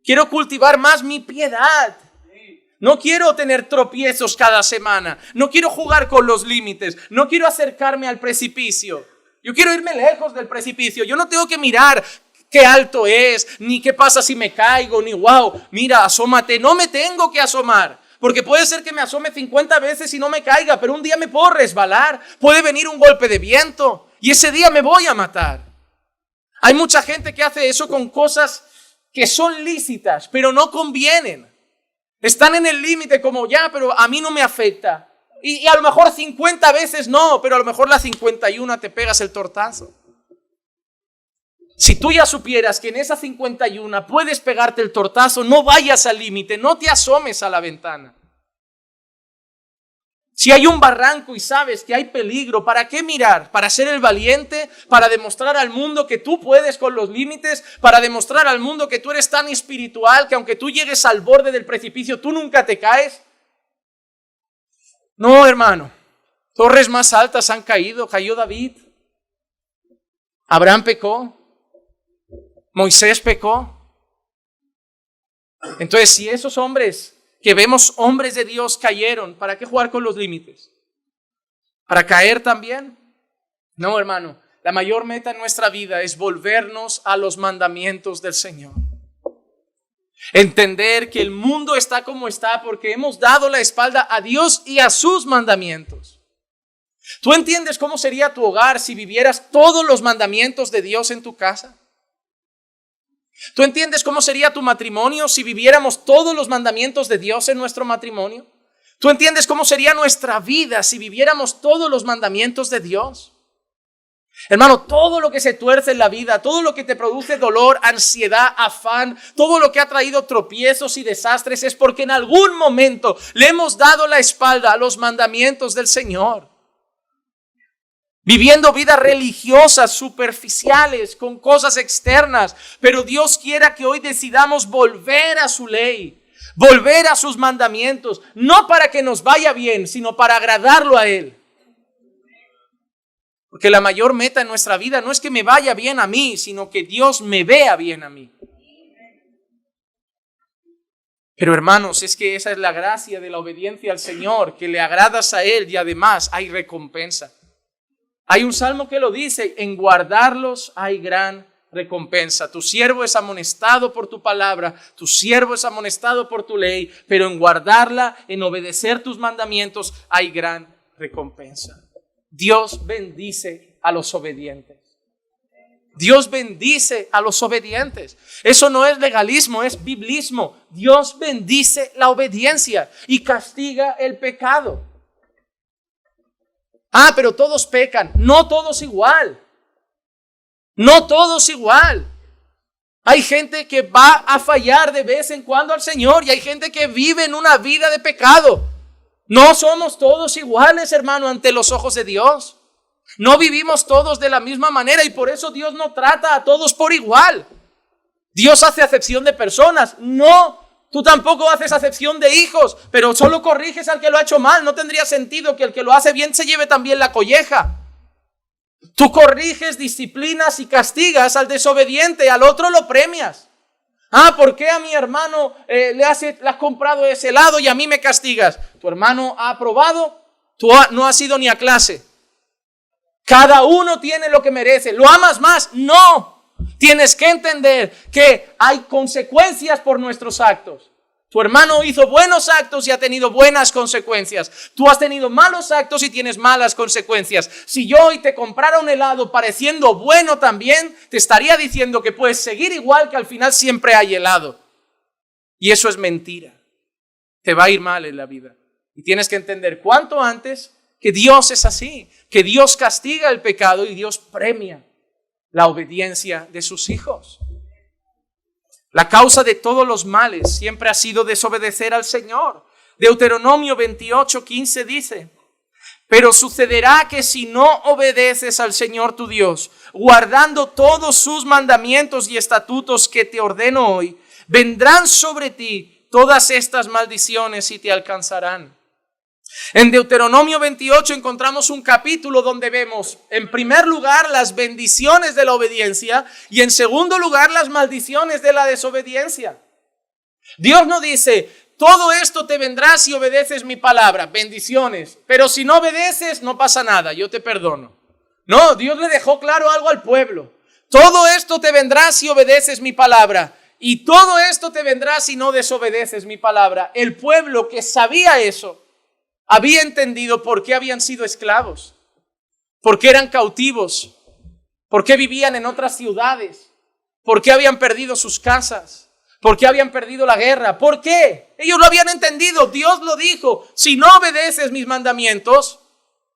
Quiero cultivar más mi piedad. No quiero tener tropiezos cada semana. No quiero jugar con los límites. No quiero acercarme al precipicio. Yo quiero irme lejos del precipicio. Yo no tengo que mirar qué alto es, ni qué pasa si me caigo, ni wow, mira, asómate. No me tengo que asomar, porque puede ser que me asome 50 veces y no me caiga, pero un día me puedo resbalar, puede venir un golpe de viento y ese día me voy a matar. Hay mucha gente que hace eso con cosas que son lícitas, pero no convienen. Están en el límite como ya, pero a mí no me afecta. Y a lo mejor 50 veces no, pero a lo mejor la 51 te pegas el tortazo. Si tú ya supieras que en esa 51 puedes pegarte el tortazo, no vayas al límite, no te asomes a la ventana. Si hay un barranco y sabes que hay peligro, ¿para qué mirar? ¿Para ser el valiente? ¿Para demostrar al mundo que tú puedes con los límites? ¿Para demostrar al mundo que tú eres tan espiritual que aunque tú llegues al borde del precipicio, tú nunca te caes? No, hermano. Torres más altas han caído. Cayó David. Abraham pecó. Moisés pecó. Entonces, si esos hombres que vemos hombres de Dios cayeron, ¿para qué jugar con los límites? ¿Para caer también? No, hermano. La mayor meta en nuestra vida es volvernos a los mandamientos del Señor. Entender que el mundo está como está porque hemos dado la espalda a Dios y a sus mandamientos. ¿Tú entiendes cómo sería tu hogar si vivieras todos los mandamientos de Dios en tu casa? ¿Tú entiendes cómo sería tu matrimonio si viviéramos todos los mandamientos de Dios en nuestro matrimonio? ¿Tú entiendes cómo sería nuestra vida si viviéramos todos los mandamientos de Dios? Hermano, todo lo que se tuerce en la vida, todo lo que te produce dolor, ansiedad, afán, todo lo que ha traído tropiezos y desastres es porque en algún momento le hemos dado la espalda a los mandamientos del Señor. Viviendo vidas religiosas, superficiales, con cosas externas. Pero Dios quiera que hoy decidamos volver a su ley, volver a sus mandamientos, no para que nos vaya bien, sino para agradarlo a Él. Porque la mayor meta en nuestra vida no es que me vaya bien a mí, sino que Dios me vea bien a mí. Pero hermanos, es que esa es la gracia de la obediencia al Señor, que le agradas a Él y además hay recompensa. Hay un salmo que lo dice, en guardarlos hay gran recompensa. Tu siervo es amonestado por tu palabra, tu siervo es amonestado por tu ley, pero en guardarla, en obedecer tus mandamientos hay gran recompensa. Dios bendice a los obedientes. Dios bendice a los obedientes. Eso no es legalismo, es biblismo. Dios bendice la obediencia y castiga el pecado. Ah, pero todos pecan. No todos igual. No todos igual. Hay gente que va a fallar de vez en cuando al Señor y hay gente que vive en una vida de pecado. No somos todos iguales, hermano, ante los ojos de Dios. No vivimos todos de la misma manera y por eso Dios no trata a todos por igual. Dios hace acepción de personas. No. Tú tampoco haces acepción de hijos, pero solo corriges al que lo ha hecho mal. No tendría sentido que el que lo hace bien se lleve también la colleja. Tú corriges, disciplinas y castigas al desobediente, al otro lo premias. Ah, ¿por qué a mi hermano le has comprado ese helado y a mí me castigas? Tu hermano ha aprobado, tú no has ido ni a clase. Cada uno tiene lo que merece. ¿Lo amas más? No. Tienes que entender que hay consecuencias por nuestros actos. Tu hermano hizo buenos actos y ha tenido buenas consecuencias. Tú has tenido malos actos y tienes malas consecuencias. Si yo hoy te comprara un helado pareciendo bueno también, te estaría diciendo que puedes seguir igual, que al final siempre hay helado. Y eso es mentira. Te va a ir mal en la vida. Y tienes que entender cuanto antes que Dios es así, que Dios castiga el pecado y Dios premia la obediencia de sus hijos. La causa de todos los males siempre ha sido desobedecer al Señor. Deuteronomio 28:15 dice: pero sucederá que si no obedeces al Señor tu Dios, guardando todos sus mandamientos y estatutos que te ordeno hoy, vendrán sobre ti todas estas maldiciones y te alcanzarán. En Deuteronomio 28 encontramos un capítulo donde vemos, en primer lugar, las bendiciones de la obediencia y en segundo lugar, las maldiciones de la desobediencia. Dios no dice: todo esto te vendrá si obedeces mi palabra, bendiciones, pero si no obedeces no pasa nada, yo te perdono. No, Dios le dejó claro algo al pueblo: todo esto te vendrá si obedeces mi palabra y todo esto te vendrá si no desobedeces mi palabra. El pueblo que sabía eso había entendido por qué habían sido esclavos, por qué eran cautivos, por qué vivían en otras ciudades, por qué habían perdido sus casas, por qué habían perdido la guerra. ¿Por qué? Ellos lo habían entendido. Dios lo dijo: si no obedeces mis mandamientos,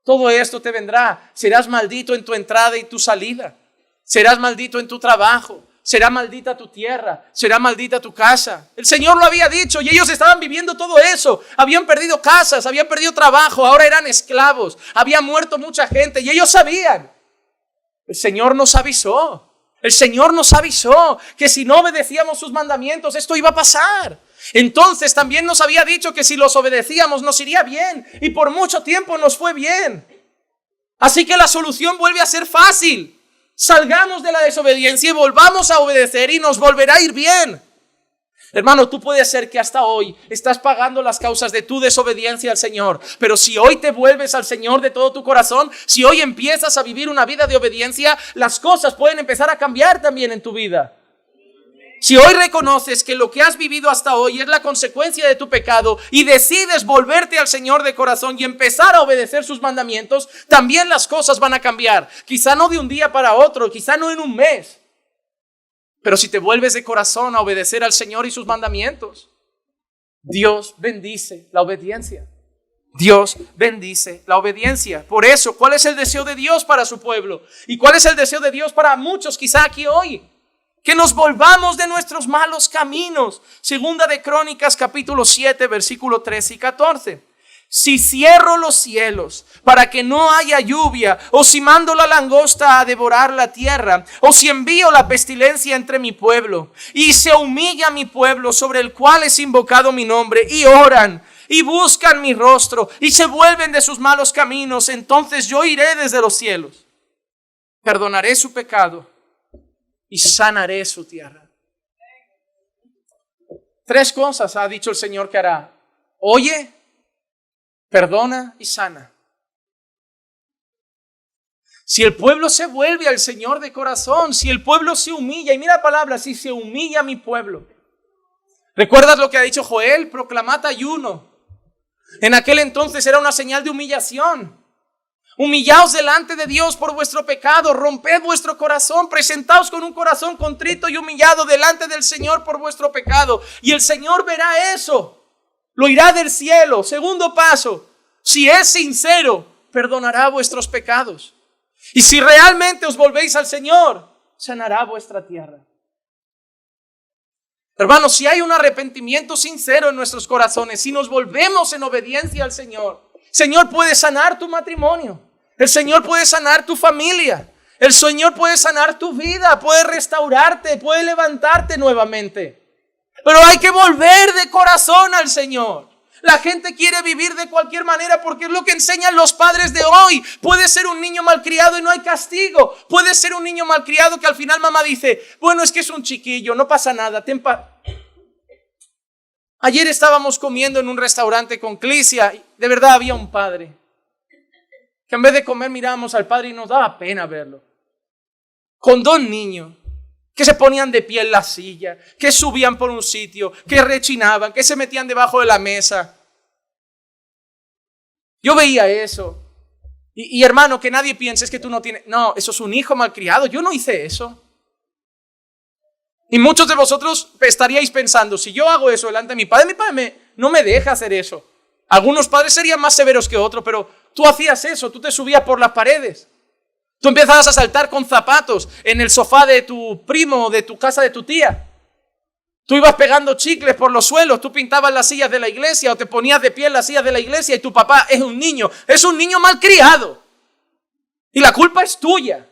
todo esto te vendrá. Serás maldito en tu entrada y tu salida. Serás maldito en tu trabajo. Será maldita tu tierra, será maldita tu casa. El Señor lo había dicho y ellos estaban viviendo todo eso. Habían perdido casas, habían perdido trabajo, ahora eran esclavos. Había muerto mucha gente y ellos sabían. El Señor nos avisó. El Señor nos avisó que si no obedecíamos sus mandamientos, esto iba a pasar. Entonces también nos había dicho que si los obedecíamos nos iría bien. Y por mucho tiempo nos fue bien. Así que la solución vuelve a ser fácil. Salgamos de la desobediencia y volvamos a obedecer y nos volverá a ir bien. Hermano, tú puedes ser que hasta hoy estás pagando las causas de tu desobediencia al Señor, pero si hoy te vuelves al Señor de todo tu corazón, si hoy empiezas a vivir una vida de obediencia, las cosas pueden empezar a cambiar también en tu vida. Si hoy reconoces que lo que has vivido hasta hoy es la consecuencia de tu pecado y decides volverte al Señor de corazón y empezar a obedecer sus mandamientos, también las cosas van a cambiar. Quizá no de un día para otro, quizá no en un mes. Pero si te vuelves de corazón a obedecer al Señor y sus mandamientos, Dios bendice la obediencia. Dios bendice la obediencia. Por eso, ¿cuál es el deseo de Dios para su pueblo? ¿Y cuál es el deseo de Dios para muchos quizá aquí hoy? Que nos volvamos de nuestros malos caminos. Segunda de Crónicas, capítulo 7, versículo 13 y 14. Si cierro los cielos para que no haya lluvia, o si mando la langosta a devorar la tierra, o si envío la pestilencia entre mi pueblo, y se humilla mi pueblo sobre el cual es invocado mi nombre, y oran, y buscan mi rostro, y se vuelven de sus malos caminos, entonces yo iré desde los cielos, perdonaré su pecado, y sanaré su tierra. 3 cosas ha dicho el Señor que hará: oye, perdona y sana. Si el pueblo se vuelve al Señor de corazón, si el pueblo se humilla, y mira la palabra, si se humilla mi pueblo. ¿Recuerdas lo que ha dicho Joel? Proclamad ayuno. En aquel entonces era una señal de humillación. Humillaos delante de Dios por vuestro pecado, romped vuestro corazón, presentaos con un corazón contrito y humillado delante del Señor por vuestro pecado. Y el Señor verá eso, lo irá del cielo. Segundo paso, si es sincero, perdonará vuestros pecados. Y si realmente os volvéis al Señor, sanará vuestra tierra. Hermanos, si hay un arrepentimiento sincero en nuestros corazones, si nos volvemos en obediencia al Señor, el Señor puede sanar tu matrimonio. El Señor puede sanar tu familia. El Señor puede sanar tu vida, puede restaurarte, puede levantarte nuevamente. Pero hay que volver de corazón al Señor. La gente quiere vivir de cualquier manera porque es lo que enseñan los padres de hoy. Puede ser un niño malcriado y no hay castigo. Puede ser un niño malcriado que al final mamá dice: bueno, es que es un chiquillo, no pasa nada. Ayer estábamos comiendo en un restaurante con Clicia y de verdad había un padre que en vez de comer mirábamos al padre y nos daba pena verlo. Con 2 niños que se ponían de pie en la silla, que subían por un sitio, que rechinaban, que se metían debajo de la mesa. Yo veía eso. Y hermano, que nadie piense es que tú no tienes... No, eso es un hijo malcriado. Yo no hice eso. Y muchos de vosotros estaríais pensando: si yo hago eso delante de mi padre no me deja hacer eso. Algunos padres serían más severos que otros, pero tú hacías eso, tú te subías por las paredes. Tú empezabas a saltar con zapatos en el sofá de tu primo o de tu casa de tu tía. Tú ibas pegando chicles por los suelos, tú pintabas las sillas de la iglesia o te ponías de pie en las sillas de la iglesia y tu papá es un niño malcriado. Y la culpa es tuya.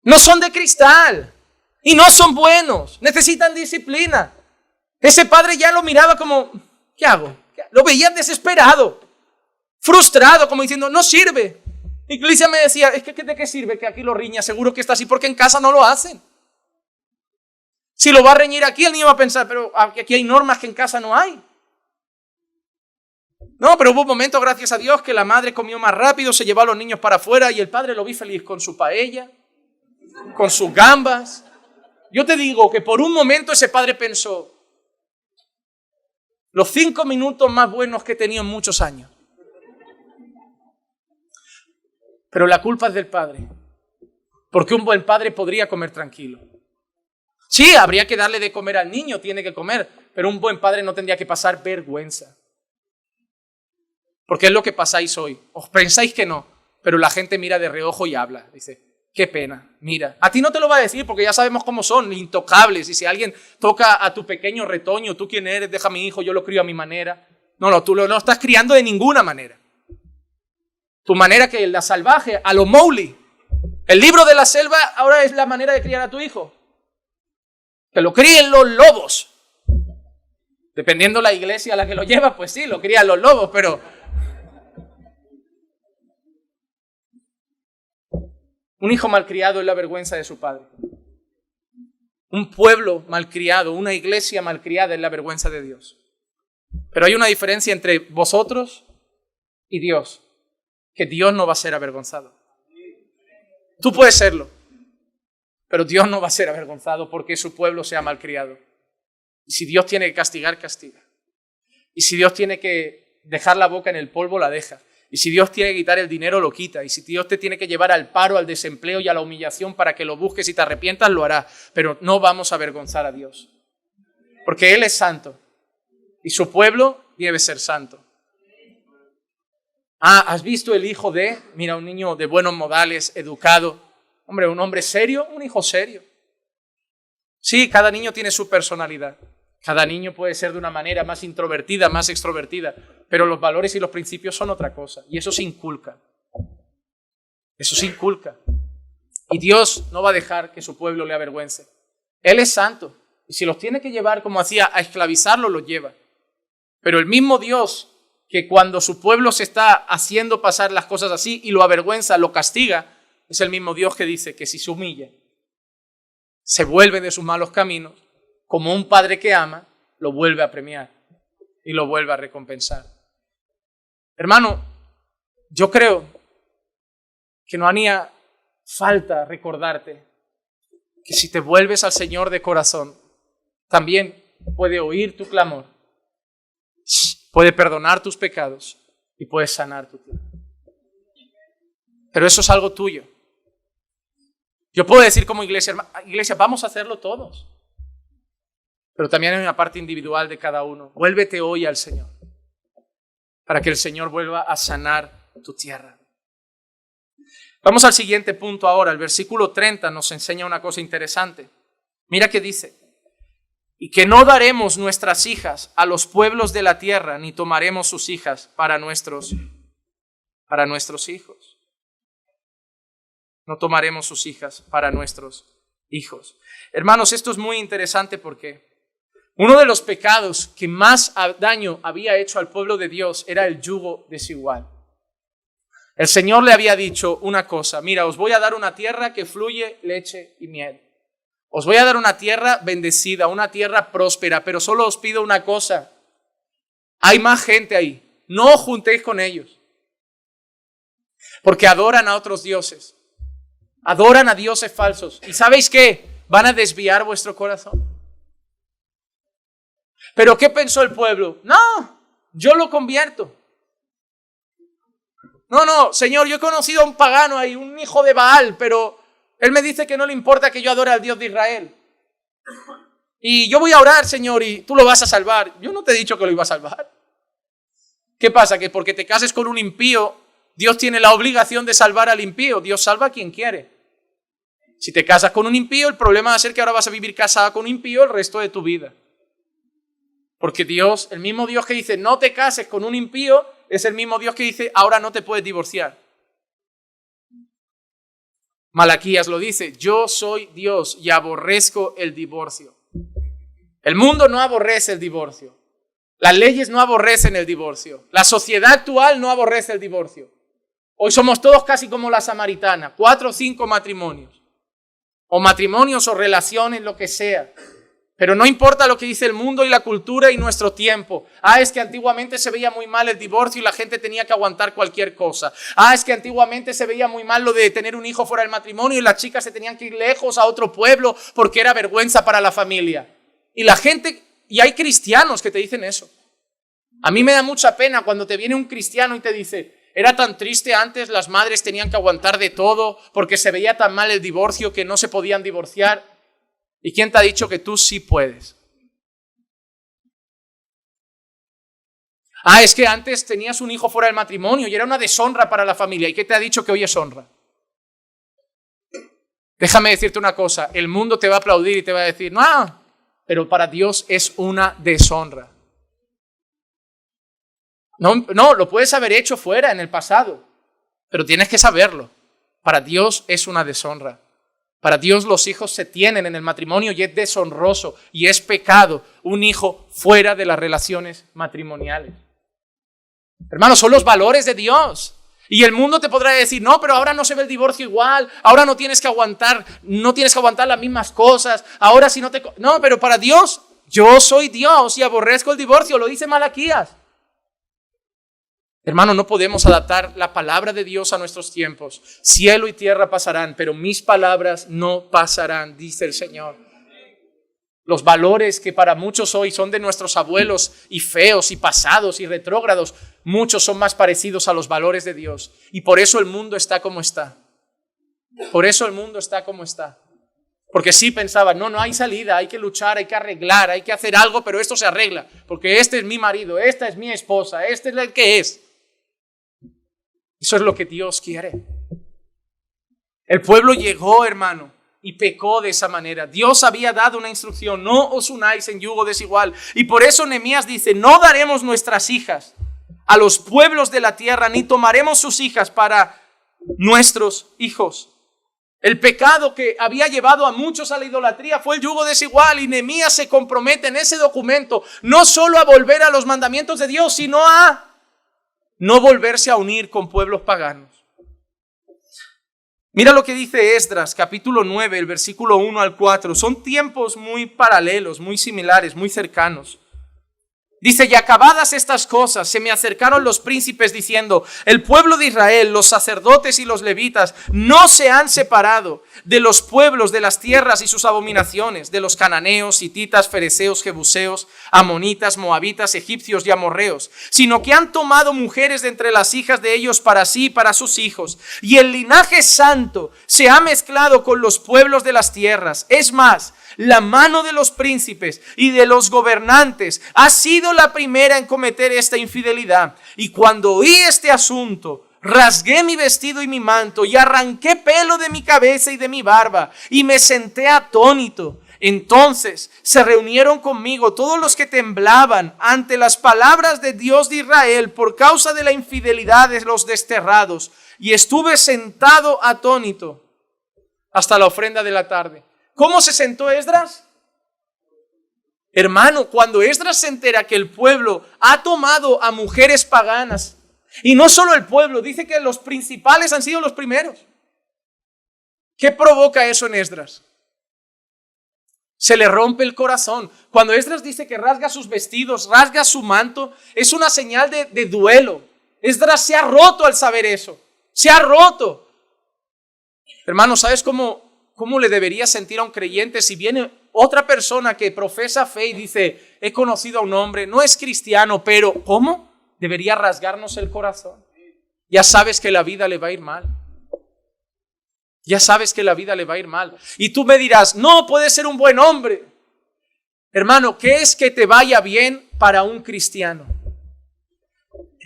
No son de cristal y no son buenos, necesitan disciplina. Ese padre ya lo miraba como, ¿qué hago? Lo veía desesperado, frustrado, como diciendo, no sirve. La iglesia me decía, es que ¿de qué sirve que aquí lo riña? Seguro que está así porque en casa no lo hacen. Si lo va a reñir aquí, el niño va a pensar, pero aquí hay normas que en casa no hay. No, pero hubo un momento, gracias a Dios, que la madre comió más rápido, se llevó a los niños para afuera y el padre lo vi feliz con su paella, con sus gambas. Yo te digo que por un momento ese padre pensó, los 5 minutos más buenos que he tenido en muchos años. Pero la culpa es del padre, porque un buen padre podría comer tranquilo. Sí, habría que darle de comer al niño, tiene que comer, pero un buen padre no tendría que pasar vergüenza. Porque es lo que pasáis hoy. Os pensáis que no, pero la gente mira de reojo y habla. Dice, qué pena, mira. A ti no te lo va a decir porque ya sabemos cómo son, intocables. Y si alguien toca a tu pequeño retoño, ¿tú quién eres? Deja a mi hijo, yo lo crío a mi manera. No, tú lo estás criando de ninguna manera. Tu manera que la salvaje, a lo Mowgli. El libro de la selva ahora es la manera de criar a tu hijo. Que lo críen los lobos. Dependiendo la iglesia a la que lo lleva, pues sí, lo crían los lobos, pero un hijo malcriado es la vergüenza de su padre. Un pueblo malcriado, una iglesia malcriada es la vergüenza de Dios. Pero hay una diferencia entre vosotros y Dios, que Dios no va a ser avergonzado. Tú puedes serlo, pero Dios no va a ser avergonzado porque su pueblo sea malcriado. Y si Dios tiene que castigar, castiga. Y si Dios tiene que dejar la boca en el polvo, la deja. Y si Dios tiene que quitar el dinero, lo quita. Y si Dios te tiene que llevar al paro, al desempleo y a la humillación para que lo busques y te arrepientas, lo hará. Pero no vamos a avergonzar a Dios. Porque Él es santo. Y su pueblo debe ser santo. ¿Has visto el hijo de? Mira, un niño de buenos modales, educado. Hombre, un hombre serio, un hijo serio. Sí, cada niño tiene su personalidad. Cada niño puede ser de una manera más introvertida, más extrovertida, pero los valores y los principios son otra cosa. Y eso se inculca. Eso se inculca. Y Dios no va a dejar que su pueblo le avergüence. Él es santo. Y si los tiene que llevar, como hacía, a esclavizarlos, los lleva. Pero el mismo Dios que cuando su pueblo se está haciendo pasar las cosas así y lo avergüenza, lo castiga, es el mismo Dios que dice que si se humilla, se vuelve de sus malos caminos, como un padre que ama, lo vuelve a premiar y lo vuelve a recompensar. Hermano, yo creo que no haría falta recordarte que si te vuelves al Señor de corazón, también puede oír tu clamor, puede perdonar tus pecados y puede sanar tu tierra. Pero eso es algo tuyo. Yo puedo decir como iglesia, vamos a hacerlo todos. Pero también hay una parte individual de cada uno. Vuélvete hoy al Señor, para que el Señor vuelva a sanar tu tierra. Vamos al siguiente punto ahora. El versículo 30 nos enseña una cosa interesante. Mira qué dice. Y que no daremos nuestras hijas a los pueblos de la tierra, ni tomaremos sus hijas para nuestros hijos. No tomaremos sus hijas para nuestros hijos. Hermanos, esto es muy interesante porque uno de los pecados que más daño había hecho al pueblo de Dios era el yugo desigual. El Señor le había dicho una cosa, mira, os voy a dar una tierra que fluye leche y miel. Os voy a dar una tierra bendecida, una tierra próspera, pero solo os pido una cosa. Hay más gente ahí, no os juntéis con ellos, porque adoran a otros dioses. Adoran a dioses falsos. ¿Y sabéis qué? Van a desviar vuestro corazón. ¿Pero qué pensó el pueblo? No, yo lo convierto. No, Señor, yo he conocido a un pagano ahí, un hijo de Baal, pero él me dice que no le importa que yo adore al Dios de Israel. Y yo voy a orar, Señor, y tú lo vas a salvar. Yo no te he dicho que lo iba a salvar. ¿Qué pasa? Que porque te cases con un impío, Dios tiene la obligación de salvar al impío. Dios salva a quien quiere. Si te casas con un impío, el problema va a ser que ahora vas a vivir casada con un impío el resto de tu vida. Porque Dios, el mismo Dios que dice no te cases con un impío, es el mismo Dios que dice ahora no te puedes divorciar. Malaquías lo dice, yo soy Dios y aborrezco el divorcio. El mundo no aborrece el divorcio. Las leyes no aborrecen el divorcio. La sociedad actual no aborrece el divorcio. Hoy somos todos casi como la samaritana, 4 o 5 matrimonios. O matrimonios o relaciones, lo que sea. Pero no importa lo que dice el mundo y la cultura y nuestro tiempo. Es que antiguamente se veía muy mal el divorcio y la gente tenía que aguantar cualquier cosa. Es que antiguamente se veía muy mal lo de tener un hijo fuera del matrimonio y las chicas se tenían que ir lejos a otro pueblo porque era vergüenza para la familia. Y la gente, y hay cristianos que te dicen eso. A mí me da mucha pena cuando te viene un cristiano y te dice, era tan triste antes, las madres tenían que aguantar de todo porque se veía tan mal el divorcio que no se podían divorciar. ¿Y quién te ha dicho que tú sí puedes? Es que antes tenías un hijo fuera del matrimonio y era una deshonra para la familia. ¿Y qué te ha dicho que hoy es honra? Déjame decirte una cosa, el mundo te va a aplaudir y te va a decir, no, pero para Dios es una deshonra. No, lo puedes haber hecho fuera en el pasado, pero tienes que saberlo. Para Dios es una deshonra. Para Dios los hijos se tienen en el matrimonio y es deshonroso y es pecado un hijo fuera de las relaciones matrimoniales. Hermanos, son los valores de Dios. Y el mundo te podrá decir, no, pero ahora no se ve el divorcio igual, ahora no tienes que aguantar las mismas cosas, ahora si no te... No, pero para Dios, yo soy Dios y aborrezco el divorcio, lo dice Malaquías. Hermano, no podemos adaptar la palabra de Dios a nuestros tiempos. Cielo y tierra pasarán, pero mis palabras no pasarán, dice el Señor. Los valores que para muchos hoy son de nuestros abuelos y feos y pasados y retrógrados, muchos son más parecidos a los valores de Dios. Y por eso el mundo está como está. Por eso el mundo está como está. Porque sí pensaban, no hay salida, hay que luchar, hay que arreglar, hay que hacer algo, pero esto se arregla. Porque este es mi marido, esta es mi esposa, este es el que es. Eso es lo que Dios quiere. El pueblo llegó, hermano, y pecó de esa manera. Dios había dado una instrucción, no os unáis en yugo desigual. Y por eso Nehemías dice, no daremos nuestras hijas a los pueblos de la tierra, ni tomaremos sus hijas para nuestros hijos. El pecado que había llevado a muchos a la idolatría fue el yugo desigual y Nehemías se compromete en ese documento no solo a volver a los mandamientos de Dios, sino a no volverse a unir con pueblos paganos. Mira lo que dice Esdras, capítulo 9, el versículo 1 al 4. Son tiempos muy paralelos, muy similares, muy cercanos. Dice, y acabadas estas cosas, se me acercaron los príncipes diciendo, el pueblo de Israel, los sacerdotes y los levitas, no se han separado de los pueblos de las tierras y sus abominaciones, de los cananeos, hititas, fereceos, jebuseos, amonitas, moabitas, egipcios y amorreos, sino que han tomado mujeres de entre las hijas de ellos para sí y para sus hijos. Y el linaje santo se ha mezclado con los pueblos de las tierras. Es más, la mano de los príncipes y de los gobernantes ha sido la primera en cometer esta infidelidad. Y cuando oí este asunto, rasgué mi vestido y mi manto y arranqué pelo de mi cabeza y de mi barba y me senté atónito. Entonces se reunieron conmigo todos los que temblaban ante las palabras de Dios de Israel por causa de la infidelidad de los desterrados, y estuve sentado atónito hasta la ofrenda de la tarde. ¿Cómo se sentó Esdras? Hermano, cuando Esdras se entera que el pueblo ha tomado a mujeres paganas, y no solo el pueblo, dice que los principales han sido los primeros. ¿Qué provoca eso en Esdras? Se le rompe el corazón. Cuando Esdras dice que rasga sus vestidos, rasga su manto, es una señal de duelo. Esdras se ha roto al saber eso. Se ha roto. Hermano, ¿sabes cómo le debería sentir a un creyente si viene otra persona que profesa fe y dice, he conocido a un hombre, no es cristiano, pero ¿cómo? Debería rasgarnos el corazón. Ya sabes que la vida le va a ir mal. Ya sabes que la vida le va a ir mal. Y tú me dirás, no, puede ser un buen hombre. Hermano, ¿qué es que te vaya bien para un cristiano?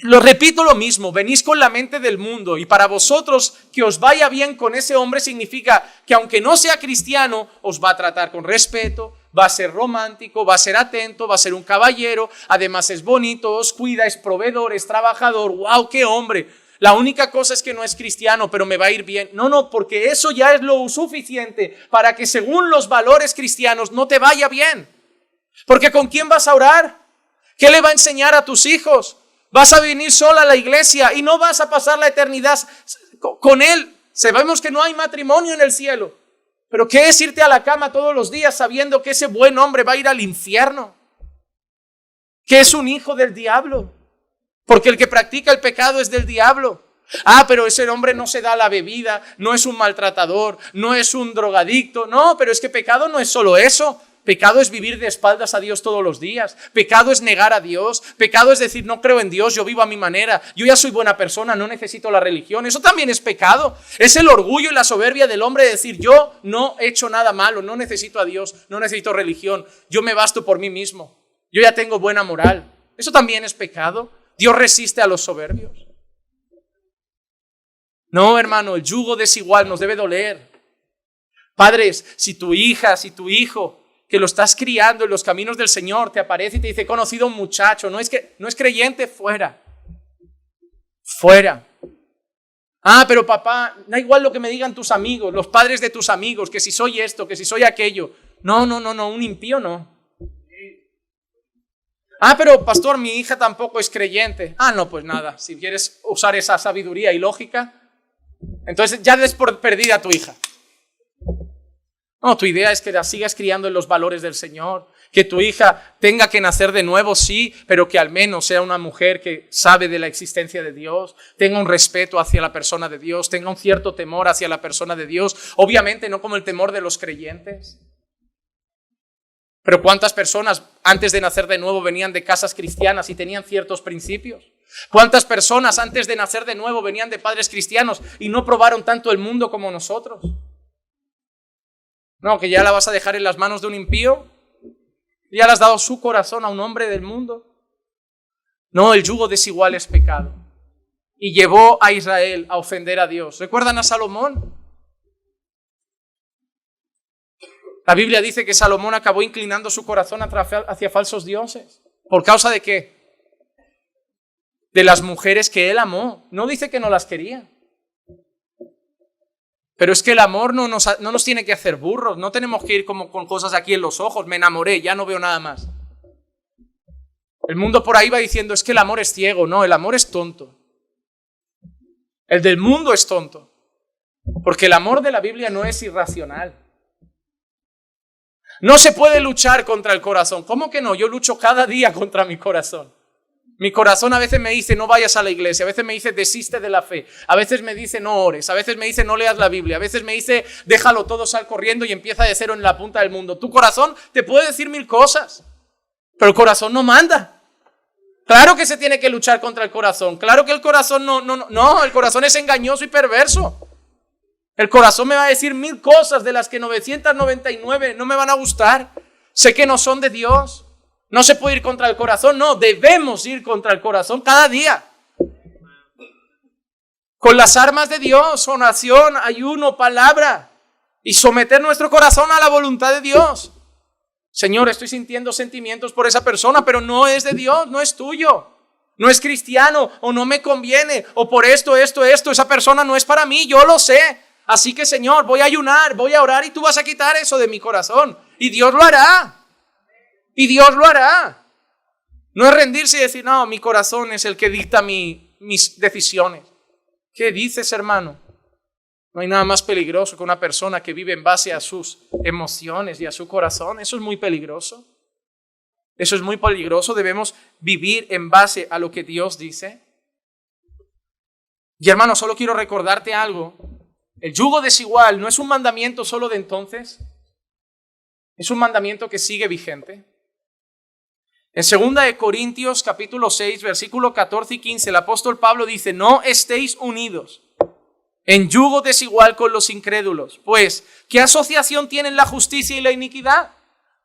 Lo repito lo mismo, venís con la mente del mundo y para vosotros que os vaya bien con ese hombre significa que aunque no sea cristiano, os va a tratar con respeto, va a ser romántico, va a ser atento, va a ser un caballero, además es bonito, os cuida, es proveedor, es trabajador. ¡Wow, qué hombre! La única cosa es que no es cristiano, pero me va a ir bien. No, porque eso ya es lo suficiente para que según los valores cristianos no te vaya bien. Porque ¿con quién vas a orar? ¿Qué le va a enseñar a tus hijos? Vas a venir sola a la iglesia y no vas a pasar la eternidad con él. Sabemos que no hay matrimonio en el cielo. Pero ¿qué es irte a la cama todos los días sabiendo que ese buen hombre va a ir al infierno? Que es un hijo del diablo. Porque el que practica el pecado es del diablo. Pero ese hombre no se da a la bebida, no es un maltratador, no es un drogadicto. No, pero es que pecado no es solo eso. Pecado es vivir de espaldas a Dios todos los días. Pecado es negar a Dios. Pecado es decir, no creo en Dios, yo vivo a mi manera. Yo ya soy buena persona, no necesito la religión. Eso también es pecado. Es el orgullo y la soberbia del hombre de decir, yo no he hecho nada malo, no necesito a Dios, no necesito religión. Yo me basto por mí mismo. Yo ya tengo buena moral. Eso también es pecado. Dios resiste a los soberbios. No, hermano, el yugo desigual nos debe doler. Padres, si tu hija, si tu hijo, que lo estás criando en los caminos del Señor, te aparece y te dice, he conocido a un muchacho, no es creyente, fuera. Fuera. Pero papá, da igual lo que me digan tus amigos, los padres de tus amigos, que si soy esto, que si soy aquello. No, un impío no. Pero pastor, mi hija tampoco es creyente. No, pues nada, si quieres usar esa sabiduría y lógica, entonces ya des por perdida a tu hija. No, tu idea es que la sigas criando en los valores del Señor, que tu hija tenga que nacer de nuevo, sí, pero que al menos sea una mujer que sabe de la existencia de Dios, tenga un respeto hacia la persona de Dios, tenga un cierto temor hacia la persona de Dios, obviamente no como el temor de los creyentes. Pero ¿cuántas personas antes de nacer de nuevo venían de casas cristianas y tenían ciertos principios? ¿Cuántas personas antes de nacer de nuevo venían de padres cristianos y no probaron tanto el mundo como nosotros? No, que ya la vas a dejar en las manos de un impío. Ya le has dado su corazón a un hombre del mundo. No, el yugo desigual es pecado. Y llevó a Israel a ofender a Dios. ¿Recuerdan a Salomón? La Biblia dice que Salomón acabó inclinando su corazón hacia falsos dioses. ¿Por causa de qué? De las mujeres que él amó. No dice que no las quería. Pero es que el amor no nos tiene que hacer burros. No tenemos que ir como con cosas aquí en los ojos. Me enamoré, ya no veo nada más. El mundo por ahí va diciendo, es que el amor es ciego. No, el amor es tonto. El del mundo es tonto. Porque el amor de la Biblia no es irracional. No se puede luchar contra el corazón. ¿Cómo que no? Yo lucho cada día contra mi corazón. Mi corazón a veces me dice no vayas a la iglesia, a veces me dice desiste de la fe, a veces me dice no ores, a veces me dice no leas la Biblia, a veces me dice déjalo todo, sal corriendo y empieza de cero en la punta del mundo. Tu corazón te puede decir mil cosas, pero el corazón no manda. Claro que se tiene que luchar contra el corazón, claro que el corazón no, el corazón es engañoso y perverso. El corazón me va a decir mil cosas de las que 999 no me van a gustar. Sé que no son de Dios. No se puede ir contra el corazón, no, debemos ir contra el corazón cada día. Con las armas de Dios, oración, ayuno, palabra. Y someter nuestro corazón a la voluntad de Dios. Señor, estoy sintiendo sentimientos por esa persona, pero no es de Dios, no es tuyo. No es cristiano, o no me conviene, o por esto, esa persona no es para mí, yo lo sé. Así que Señor, voy a ayunar, voy a orar y tú vas a quitar eso de mi corazón. Y Dios lo hará. Y Dios lo hará. No es rendirse y decir, no, mi corazón es el que dicta mis decisiones. ¿Qué dices, hermano? No hay nada más peligroso que una persona que vive en base a sus emociones y a su corazón. Eso es muy peligroso. Eso es muy peligroso. Debemos vivir en base a lo que Dios dice. Y hermano, solo quiero recordarte algo. El yugo desigual no es un mandamiento solo de entonces. Es un mandamiento que sigue vigente. En 2 Corintios capítulo 6, versículo 14 y 15, el apóstol Pablo dice, no estéis unidos en yugo desigual con los incrédulos, pues, ¿qué asociación tienen la justicia y la iniquidad?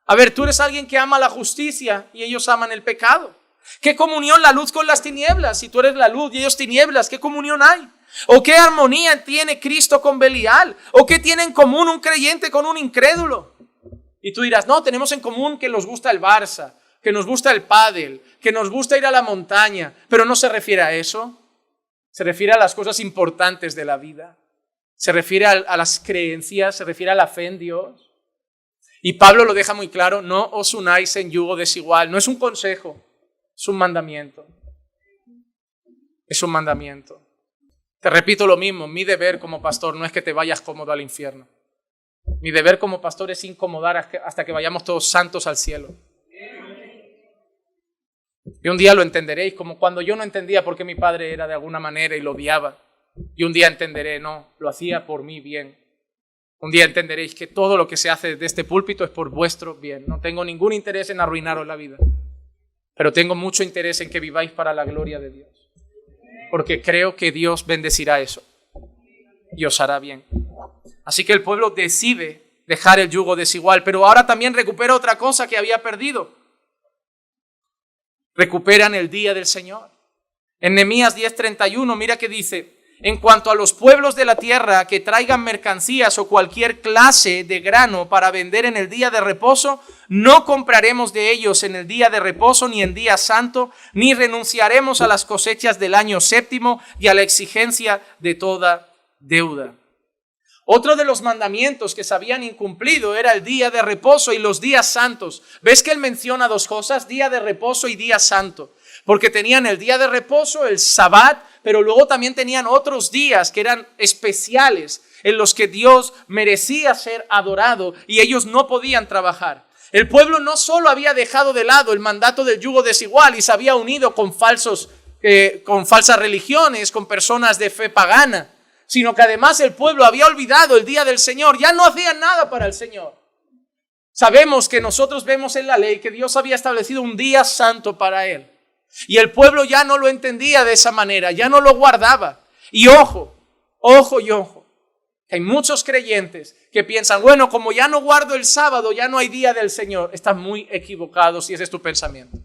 A ver, tú eres alguien que ama la justicia y ellos aman el pecado. ¿Qué comunión la luz con las tinieblas? Si tú eres la luz y ellos tinieblas, ¿qué comunión hay? ¿O qué armonía tiene Cristo con Belial? ¿O qué tiene en común un creyente con un incrédulo? Y tú dirás, no, tenemos en común que nos gusta el Barça, que nos gusta el pádel, que nos gusta ir a la montaña, pero no se refiere a eso. Se refiere a las cosas importantes de la vida. Se refiere a las creencias, se refiere a la fe en Dios. Y Pablo lo deja muy claro, no os unáis en yugo desigual. No es un consejo, es un mandamiento. Es un mandamiento. Te repito lo mismo, mi deber como pastor no es que te vayas cómodo al infierno. Mi deber como pastor es incomodar hasta que vayamos todos santos al cielo. Y un día lo entenderéis, como cuando yo no entendía por qué mi padre era de alguna manera y lo odiaba. Y un día entenderé, no, lo hacía por mi bien. Un día entenderéis que todo lo que se hace desde este púlpito es por vuestro bien. No tengo ningún interés en arruinaros la vida, pero tengo mucho interés en que viváis para la gloria de Dios. Porque creo que Dios bendecirá eso y os hará bien. Así que el pueblo decide dejar el yugo desigual, pero ahora también recupera otra cosa que había perdido. Recuperan el día del Señor. En Nehemías 10:31, mira que dice: en cuanto a los pueblos de la tierra que traigan mercancías o cualquier clase de grano para vender en el día de reposo, no compraremos de ellos en el día de reposo ni en día santo, ni renunciaremos a las cosechas del año séptimo y a la exigencia de toda deuda. Otro de los mandamientos que se habían incumplido era el día de reposo y los días santos. ¿Ves que él menciona dos cosas? Día de reposo y día santo. Porque tenían el día de reposo, el Sabbat, pero luego también tenían otros días que eran especiales en los que Dios merecía ser adorado y ellos no podían trabajar. El pueblo no solo había dejado de lado el mandato del yugo desigual y se había unido con falsas religiones, con personas de fe pagana, sino que además el pueblo había olvidado el día del Señor, ya no hacían nada para el Señor. Sabemos que nosotros vemos en la ley que Dios había establecido un día santo para Él. Y el pueblo ya no lo entendía de esa manera, ya no lo guardaba. Y ojo, que hay muchos creyentes que piensan, bueno, como ya no guardo el sábado, ya no hay día del Señor. Estás muy equivocado si ese es tu pensamiento.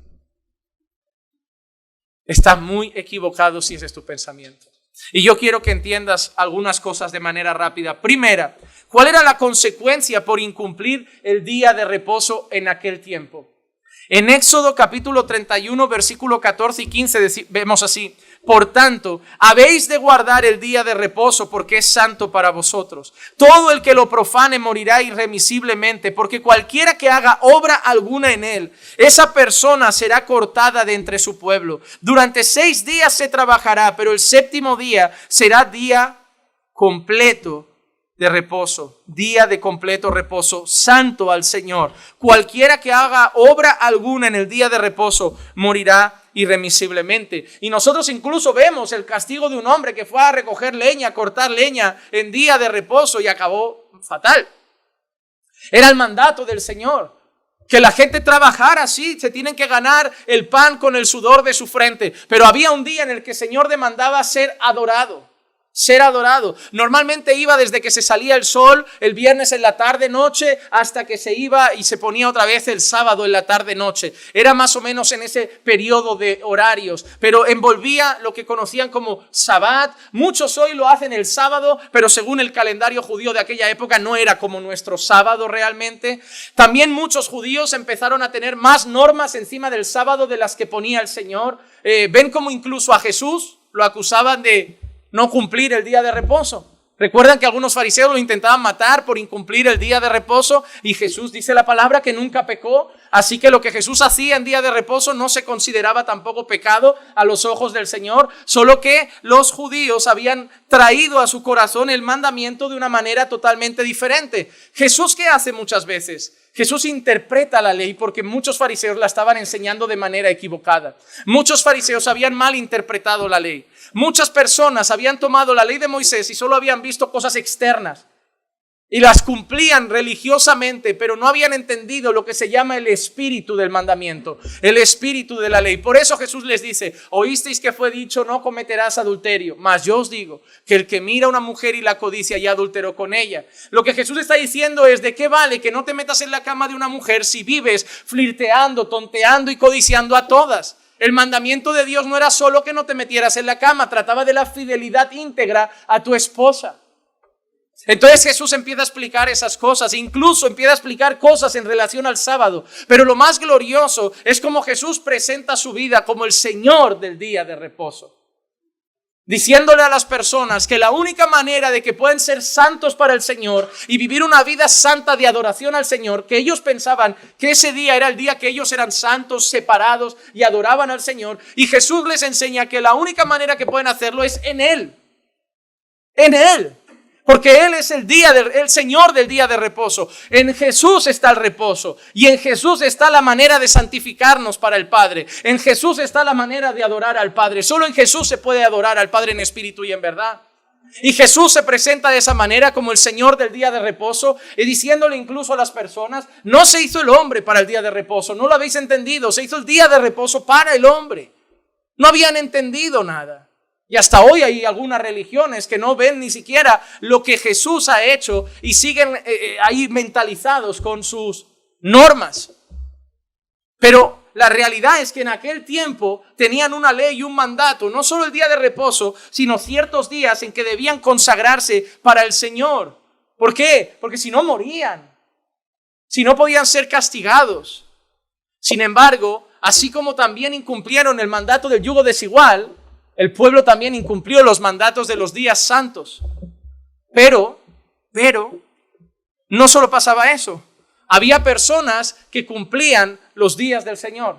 Estás muy equivocado si ese es tu pensamiento. Y yo quiero que entiendas algunas cosas de manera rápida. Primera, ¿cuál era la consecuencia por incumplir el día de reposo en aquel tiempo? En Éxodo capítulo 31, versículo 14 y 15 vemos así: por tanto, habéis de guardar el día de reposo porque es santo para vosotros. Todo el que lo profane morirá irremisiblemente, porque cualquiera que haga obra alguna en él, esa persona será cortada de entre su pueblo. Durante 6 días se trabajará, pero el séptimo día será día completo de reposo, día de completo reposo, santo al Señor. Cualquiera que haga obra alguna en el día de reposo morirá irremisiblemente. Y nosotros incluso vemos el castigo de un hombre que fue a recoger leña, a cortar leña en día de reposo y acabó fatal. Era el mandato del Señor, que la gente trabajara así, se tienen que ganar el pan con el sudor de su frente. Pero había un día en el que el Señor demandaba ser adorado. Ser adorado. Normalmente iba desde que se salía el sol el viernes en la tarde noche hasta que se iba y se ponía otra vez el sábado en la tarde noche. Era más o menos en ese periodo de horarios, pero envolvía lo que conocían como Sabbat. Muchos hoy lo hacen el sábado, pero según el calendario judío de aquella época no era como nuestro sábado realmente. También muchos judíos empezaron a tener más normas encima del sábado de las que ponía el Señor. Ven como incluso a Jesús lo acusaban de no cumplir el día de reposo. Recuerdan que algunos fariseos lo intentaban matar por incumplir el día de reposo y Jesús dice la palabra que nunca pecó. Así que lo que Jesús hacía en día de reposo no se consideraba tampoco pecado a los ojos del Señor, solo que los judíos habían traído a su corazón el mandamiento de una manera totalmente diferente. Jesús, ¿qué hace muchas veces? Jesús interpreta la ley porque muchos fariseos la estaban enseñando de manera equivocada. Muchos fariseos habían mal interpretado la ley. Muchas personas habían tomado la ley de Moisés y solo habían visto cosas externas y las cumplían religiosamente, pero no habían entendido lo que se llama el espíritu del mandamiento, el espíritu de la ley. Por eso Jesús les dice: oísteis que fue dicho, no cometerás adulterio, mas yo os digo que el que mira a una mujer y la codicia ya adulteró con ella. Lo que Jesús está diciendo es: ¿de qué vale que no te metas en la cama de una mujer si vives flirteando, tonteando y codiciando a todas? El mandamiento de Dios no era solo que no te metieras en la cama, trataba de la fidelidad íntegra a tu esposa. Entonces Jesús empieza a explicar esas cosas, incluso empieza a explicar cosas en relación al sábado. Pero lo más glorioso es cómo Jesús presenta su vida como el Señor del día de reposo, diciéndole a las personas que la única manera de que pueden ser santos para el Señor y vivir una vida santa de adoración al Señor, que ellos pensaban que ese día era el día que ellos eran santos, separados y adoraban al Señor, y Jesús les enseña que la única manera que pueden hacerlo es en Él. En Él. Porque Él es el Señor del día de reposo. En Jesús está el reposo. Y en Jesús está la manera de santificarnos para el Padre. En Jesús está la manera de adorar al Padre. Solo en Jesús se puede adorar al Padre en espíritu y en verdad. Y Jesús se presenta de esa manera como el Señor del día de reposo, y diciéndole incluso a las personas: no se hizo el hombre para el día de reposo. No lo habéis entendido. Se hizo el día de reposo para el hombre. No habían entendido nada. Y hasta hoy hay algunas religiones que no ven ni siquiera lo que Jesús ha hecho y siguen ahí mentalizados con sus normas. Pero la realidad es que en aquel tiempo tenían una ley y un mandato, no solo el día de reposo, sino ciertos días en que debían consagrarse para el Señor. ¿Por qué? Porque si no morían, si no podían ser castigados. Sin embargo, así como también incumplieron el mandato del yugo desigual, el pueblo también incumplió los mandatos de los días santos. Pero, no solo pasaba eso. Había personas que cumplían los días del Señor.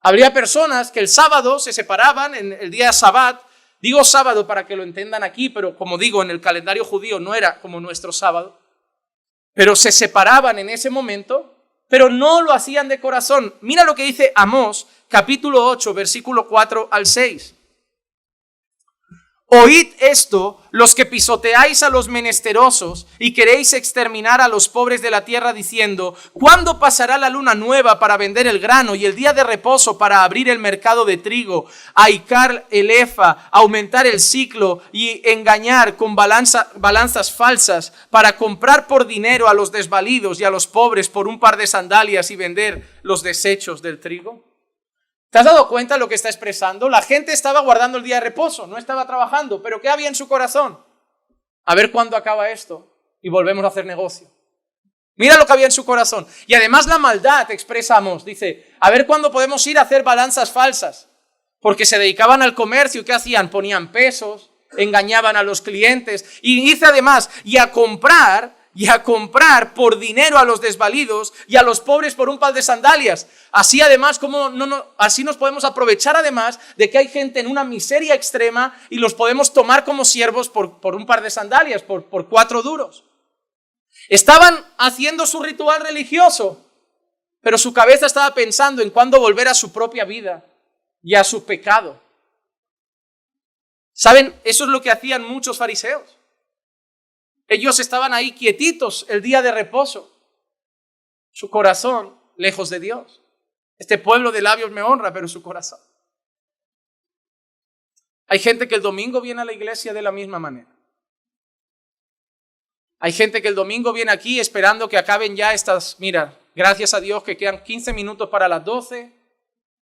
Habría personas que el sábado se separaban en el día de Sabbat. Digo sábado para que lo entendan aquí, pero como digo, en el calendario judío no era como nuestro sábado. Pero se separaban en ese momento, pero no lo hacían de corazón. Mira lo que dice Amós, capítulo 8, versículo 4 al 6. Oíd esto, los que pisoteáis a los menesterosos y queréis exterminar a los pobres de la tierra, diciendo: ¿cuándo pasará la luna nueva para vender el grano y el día de reposo para abrir el mercado de trigo, ahicar el efa, aumentar el siclo y engañar con balanzas falsas, para comprar por dinero a los desvalidos y a los pobres por un par de sandalias y vender los desechos del trigo? ¿Te has dado cuenta de lo que está expresando? La gente estaba guardando el día de reposo, no estaba trabajando, pero ¿qué había en su corazón? A ver cuándo acaba esto y volvemos a hacer negocio. Mira lo que había en su corazón. Y además la maldad, expresamos, dice: a ver cuándo podemos ir a hacer balanzas falsas. Porque se dedicaban al comercio, ¿y qué hacían? Ponían pesos, engañaban a los clientes, y dice además: y a comprar por dinero a los desvalidos y a los pobres por un par de sandalias. Así además, así nos podemos aprovechar además de que hay gente en una miseria extrema y los podemos tomar como siervos por un par de sandalias, por 4 duros. Estaban haciendo su ritual religioso, pero su cabeza estaba pensando en cuándo volver a su propia vida y a su pecado. ¿Saben? Eso es lo que hacían muchos fariseos. Ellos estaban ahí quietitos el día de reposo, su corazón lejos de Dios. Este pueblo de labios me honra, pero su corazón. Hay gente que el domingo viene a la iglesia de la misma manera. Hay gente que el domingo viene aquí esperando que acaben ya mira, gracias a Dios que quedan 15 minutos para las 12,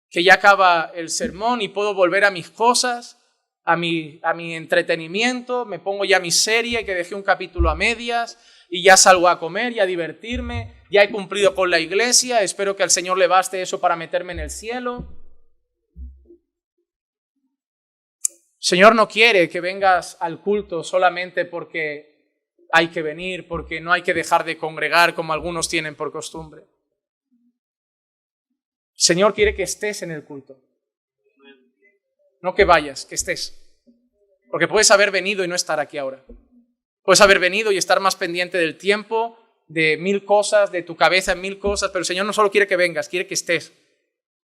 que ya acaba el sermón y puedo volver a mis cosas, a mi entretenimiento, me pongo ya mi serie que dejé un capítulo a medias y ya salgo a comer y a divertirme, ya he cumplido con la iglesia, espero que al Señor le baste eso para meterme en el cielo. El Señor no quiere que vengas al culto solamente porque hay que venir, porque no hay que dejar de congregar como algunos tienen por costumbre. El Señor quiere que estés en el culto. No que vayas, que estés. Porque puedes haber venido y no estar aquí ahora. Puedes haber venido y estar más pendiente del tiempo, de 1000 cosas, de tu cabeza en 1000 cosas, pero el Señor no solo quiere que vengas, quiere que estés.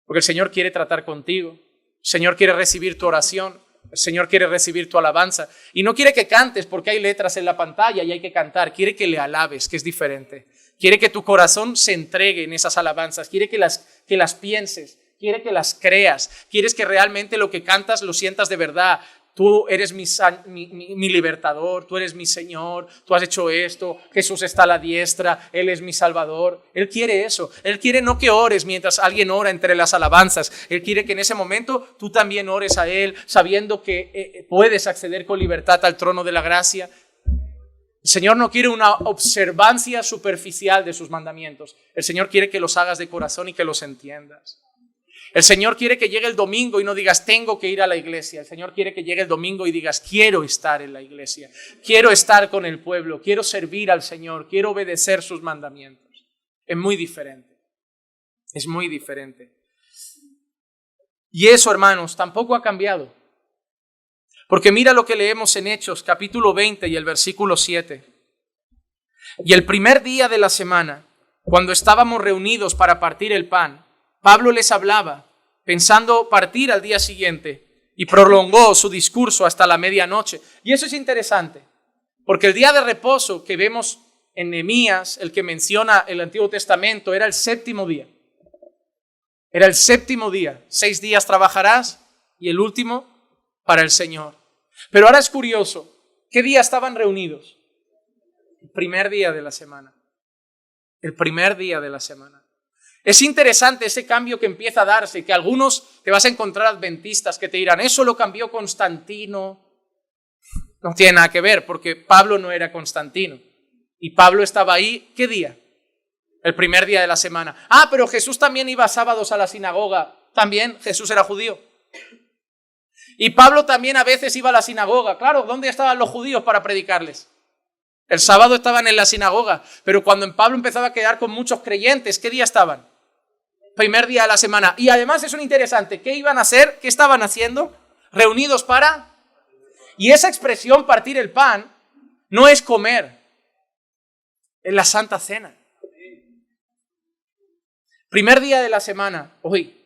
Porque el Señor quiere tratar contigo. El Señor quiere recibir tu oración. El Señor quiere recibir tu alabanza. Y no quiere que cantes porque hay letras en la pantalla y hay que cantar. Quiere que le alabes, que es diferente. Quiere que tu corazón se entregue en esas alabanzas. Quiere que las pienses. Quiere que las creas, quieres que realmente lo que cantas lo sientas de verdad. tú eres mi libertador, tú eres mi Señor, tú has hecho esto, Jesús está a la diestra, Él es mi Salvador. Él quiere eso. Él quiere no que ores mientras alguien ora entre las alabanzas. Él quiere que en ese momento tú también ores a Él, sabiendo que puedes acceder con libertad al trono de la gracia. El Señor no quiere una observancia superficial de sus mandamientos. El Señor quiere que los hagas de corazón y que los entiendas. El Señor quiere que llegue el domingo y no digas tengo que ir a la iglesia. El Señor quiere que llegue el domingo y digas quiero estar en la iglesia, quiero estar con el pueblo, quiero servir al Señor, quiero obedecer sus mandamientos. Es muy diferente. Es muy diferente. Y eso, hermanos, tampoco ha cambiado. Porque mira lo que leemos en Hechos, capítulo 20 y el versículo 7. Y el primer día de la semana, cuando estábamos reunidos para partir el pan, Pablo les hablaba, pensando partir al día siguiente, y prolongó su discurso hasta la medianoche. Y eso es interesante, porque el día de reposo que vemos en Nehemías, el que menciona el Antiguo Testamento, era el séptimo día. Era el séptimo día. 6 días trabajarás y el último para el Señor. Pero ahora es curioso, ¿qué día estaban reunidos? El primer día de la semana. El primer día de la semana. Es interesante ese cambio que empieza a darse, que algunos te vas a encontrar adventistas que te dirán, eso lo cambió Constantino. No tiene nada que ver, porque Pablo no era Constantino. Y Pablo estaba ahí, ¿qué día? El primer día de la semana. Ah, pero Jesús también iba sábados a la sinagoga. También Jesús era judío. Y Pablo también a veces iba a la sinagoga. Claro, ¿dónde estaban los judíos para predicarles? El sábado estaban en la sinagoga, pero cuando en Pablo empezaba a quedar con muchos creyentes, ¿qué día estaban? Primer día de la semana. Y además es un interesante, ¿qué iban a hacer? ¿Qué estaban haciendo? Reunidos para... Y esa expresión partir el pan no es comer, es la Santa Cena. Primer día de la semana, hoy,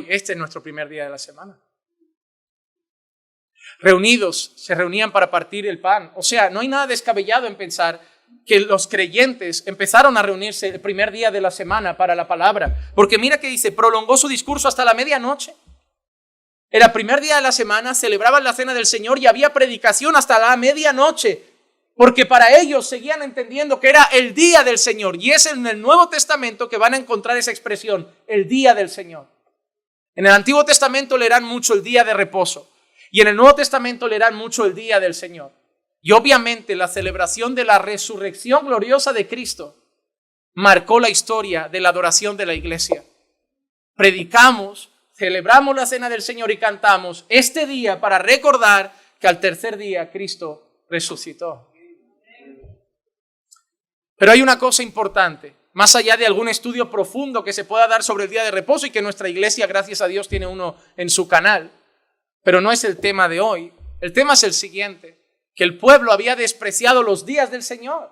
este es nuestro primer día de la semana. Reunidos, se reunían para partir el pan. O sea, no hay nada descabellado en pensar que los creyentes empezaron a reunirse el primer día de la semana para la palabra. Porque mira que dice, prolongó su discurso hasta la medianoche. Era el primer día de la semana, celebraban la cena del Señor y había predicación hasta la medianoche. Porque para ellos seguían entendiendo que era el día del Señor. Y es en el Nuevo Testamento que van a encontrar esa expresión, el día del Señor. En el Antiguo Testamento leerán mucho el día de reposo. Y en el Nuevo Testamento leerán mucho el día del Señor. Y obviamente la celebración de la resurrección gloriosa de Cristo marcó la historia de la adoración de la iglesia. Predicamos, celebramos la cena del Señor y cantamos este día para recordar que al tercer día Cristo resucitó. Pero hay una cosa importante, más allá de algún estudio profundo que se pueda dar sobre el día de reposo y que nuestra iglesia, gracias a Dios, tiene uno en su canal. Pero no es el tema de hoy. El tema es el siguiente, que el pueblo había despreciado los días del Señor.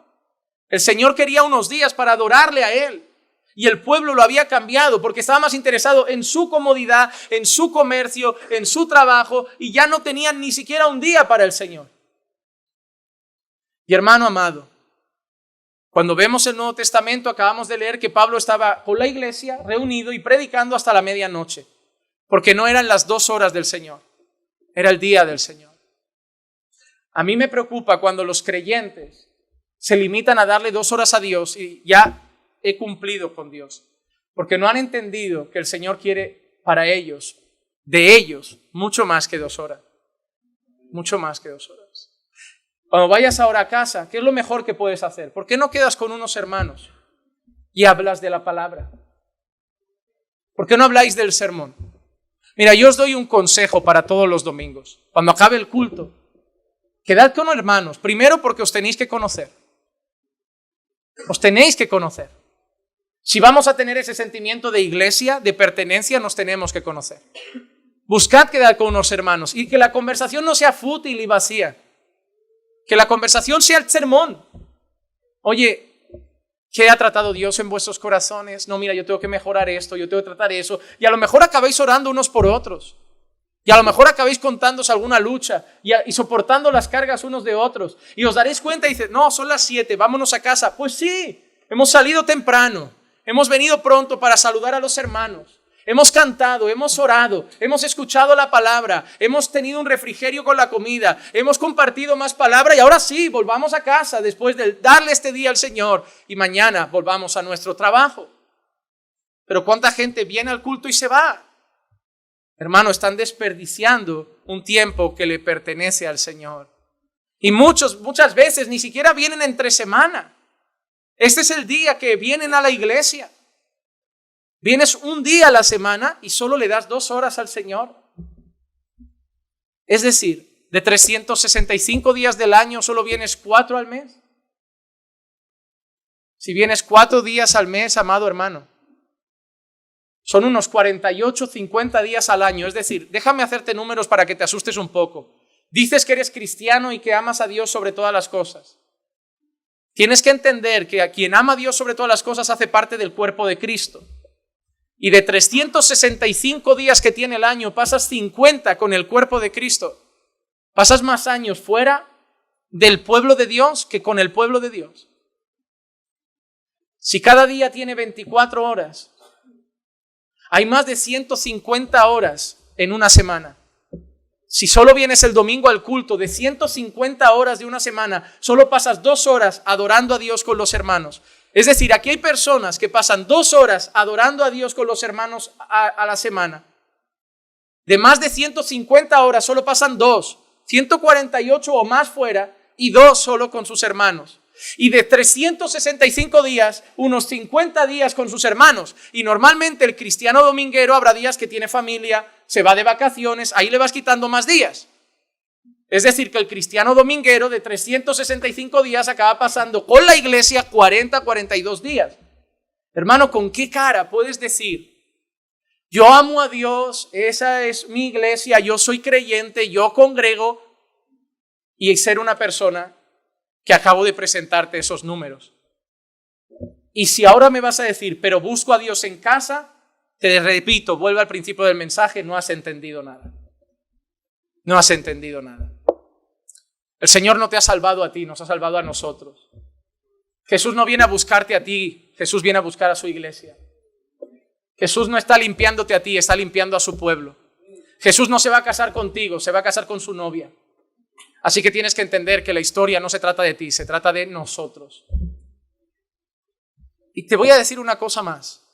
El Señor quería unos días para adorarle a Él. Y el pueblo lo había cambiado porque estaba más interesado en su comodidad, en su comercio, en su trabajo, y ya no tenían ni siquiera un día para el Señor. Y hermano amado, cuando vemos el Nuevo Testamento, acabamos de leer que Pablo estaba con la iglesia reunido y predicando hasta la medianoche, porque no eran las 2 horas del Señor. Era el día del Señor. A mí me preocupa cuando los creyentes se limitan a darle 2 horas a Dios y ya he cumplido con Dios. Porque no han entendido que el Señor quiere para ellos, de ellos, mucho más que 2 horas. Mucho más que 2 horas. Cuando vayas ahora a casa, ¿qué es lo mejor que puedes hacer? ¿Por qué no quedas con unos hermanos y hablas de la palabra? ¿Por qué no habláis del sermón? Mira, yo os doy un consejo para todos los domingos. Cuando acabe el culto, quedad con hermanos. Primero porque os tenéis que conocer. Os tenéis que conocer. Si vamos a tener ese sentimiento de iglesia, de pertenencia, nos tenemos que conocer. Buscad quedar con unos hermanos y que la conversación no sea fútil y vacía. Que la conversación sea el sermón. Oye, ¿qué ha tratado Dios en vuestros corazones? No, mira, yo tengo que mejorar esto, yo tengo que tratar eso. Y a lo mejor acabáis orando unos por otros. Y a lo mejor acabáis contándoos alguna lucha y soportando las cargas unos de otros. Y os daréis cuenta y dices, no, son las 7, vámonos a casa. Pues sí, hemos salido temprano. Hemos venido pronto para saludar a los hermanos. Hemos cantado, hemos orado, hemos escuchado la palabra, hemos tenido un refrigerio con la comida, hemos compartido más palabra y ahora sí, volvamos a casa después de darle este día al Señor y mañana volvamos a nuestro trabajo. Pero ¿cuánta gente viene al culto y se va? Hermano, están desperdiciando un tiempo que le pertenece al Señor. Y muchas veces ni siquiera vienen entre semana. Este es el día que vienen a la iglesia. Vienes un día a la semana y solo le das 2 horas al Señor. Es decir, de 365 días del año solo vienes 4 al mes. Si vienes 4 días al mes, amado hermano, son unos 48, 50 días al año. Es decir, déjame hacerte números para que te asustes un poco. Dices que eres cristiano y que amas a Dios sobre todas las cosas. Tienes que entender que a quien ama a Dios sobre todas las cosas hace parte del cuerpo de Cristo. Y de 365 días que tiene el año, pasas 50 con el cuerpo de Cristo. Pasas más años fuera del pueblo de Dios que con el pueblo de Dios. Si cada día tiene 24 horas, hay más de 150 horas en una semana. Si solo vienes el domingo al culto, de 150 horas de una semana, solo pasas 2 horas adorando a Dios con los hermanos. Es decir, aquí hay personas que pasan 2 horas adorando a Dios con los hermanos a la semana. De más de 150 horas solo pasan 2, 148 o más fuera y 2 solo con sus hermanos. Y de 365 días, unos 50 días con sus hermanos. Y normalmente el cristiano dominguero habrá días que tiene familia, se va de vacaciones, ahí le vas quitando más días. Es decir, que el cristiano dominguero de 365 días acaba pasando con la iglesia 40, 42 días. Hermano, ¿con qué cara puedes decir: yo amo a Dios, esa es mi iglesia, yo soy creyente, yo congrego, y ser una persona que acabo de presentarte esos números? Y si ahora me vas a decir, pero busco a Dios en casa, te repito, vuelve al principio del mensaje, no has entendido nada. No has entendido nada. El Señor no te ha salvado a ti, nos ha salvado a nosotros. Jesús no viene a buscarte a ti, Jesús viene a buscar a su iglesia. Jesús no está limpiándote a ti, está limpiando a su pueblo. Jesús no se va a casar contigo, se va a casar con su novia. Así que tienes que entender que la historia no se trata de ti, se trata de nosotros. Y te voy a decir una cosa más,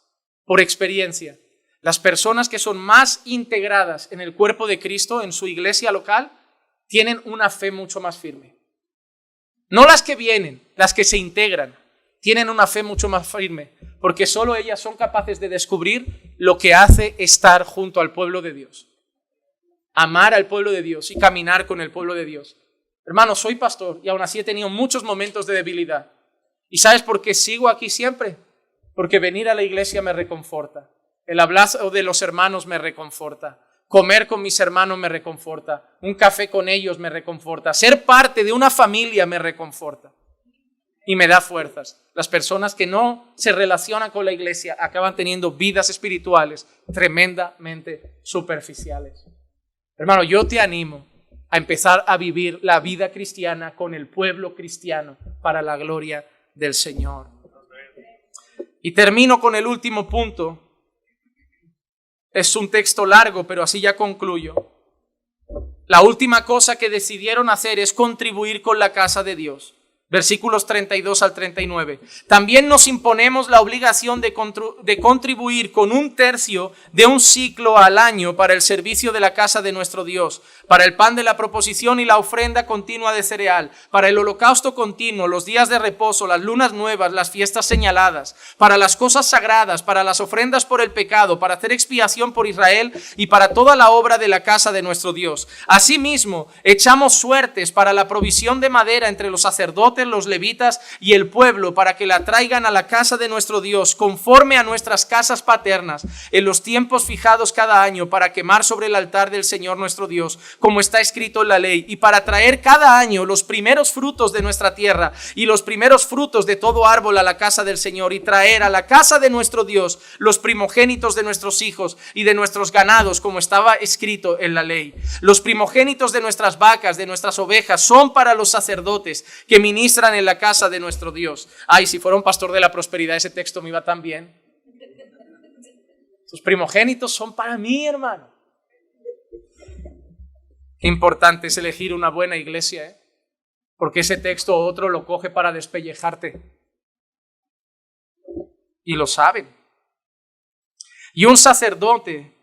por experiencia. Las personas que son más integradas en el cuerpo de Cristo, en su iglesia local, tienen una fe mucho más firme. No las que vienen, las que se integran, tienen una fe mucho más firme, porque solo ellas son capaces de descubrir lo que hace estar junto al pueblo de Dios. Amar al pueblo de Dios y caminar con el pueblo de Dios. Hermano, soy pastor y aún así he tenido muchos momentos de debilidad. ¿Y sabes por qué sigo aquí siempre? Porque venir a la iglesia me reconforta. El hablar de los hermanos me reconforta. Comer con mis hermanos me reconforta. Un café con ellos me reconforta. Ser parte de una familia me reconforta. Y me da fuerzas. Las personas que no se relacionan con la iglesia acaban teniendo vidas espirituales tremendamente superficiales. Hermano, yo te animo a empezar a vivir la vida cristiana con el pueblo cristiano para la gloria del Señor. Y termino con el último punto. Es un texto largo, pero así ya concluyo. La última cosa que decidieron hacer es contribuir con la casa de Dios. Versículos 32 al 39. También nos imponemos la obligación de contribuir con 1/3 de un ciclo al año para el servicio de la casa de nuestro Dios, para el pan de la proposición y la ofrenda continua de cereal, para el holocausto continuo, los días de reposo, las lunas nuevas, las fiestas señaladas, para las cosas sagradas, para las ofrendas por el pecado, para hacer expiación por Israel y para toda la obra de la casa de nuestro Dios. Asimismo, echamos suertes para la provisión de madera entre los sacerdotes, los levitas y el pueblo, para que la traigan a la casa de nuestro Dios conforme a nuestras casas paternas en los tiempos fijados cada año, para quemar sobre el altar del Señor nuestro Dios, como está escrito en la ley, y para traer cada año los primeros frutos de nuestra tierra y los primeros frutos de todo árbol a la casa del Señor, y traer a la casa de nuestro Dios los primogénitos de nuestros hijos y de nuestros ganados, como estaba escrito en la ley. Los primogénitos de nuestras vacas, de nuestras ovejas, son para los sacerdotes que ministran en la casa de nuestro Dios. Ay, si fuera un pastor de la prosperidad, ese texto me iba tan bien. Tus primogénitos son para mí, hermano. Qué importante es elegir una buena iglesia, ¿eh? Porque ese texto otro lo coge para despellejarte. Y lo saben. Y un sacerdote,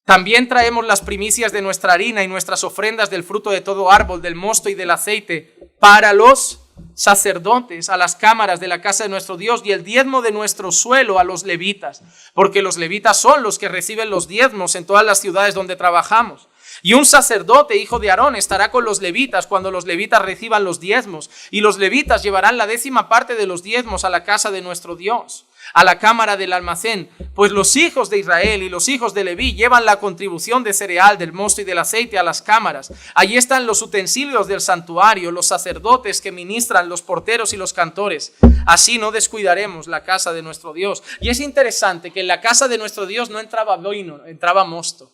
también traemos las primicias de nuestra harina y nuestras ofrendas del fruto de todo árbol, del mosto y del aceite, para los sacerdotes, a las cámaras de la casa de nuestro Dios, y el diezmo de nuestro suelo a los levitas, porque los levitas son los que reciben los diezmos en todas las ciudades donde trabajamos. Y un sacerdote, hijo de Aarón, estará con los levitas cuando los levitas reciban los diezmos, y los levitas llevarán la 10ª parte de los diezmos a la casa de nuestro Dios, a la cámara del almacén, pues los hijos de Israel y los hijos de Leví llevan la contribución de cereal, del mosto y del aceite a las cámaras. Allí están los utensilios del santuario, los sacerdotes que ministran, los porteros y los cantores. Así no descuidaremos la casa de nuestro Dios. Y es interesante que en la casa de nuestro Dios no entraba vino, entraba mosto.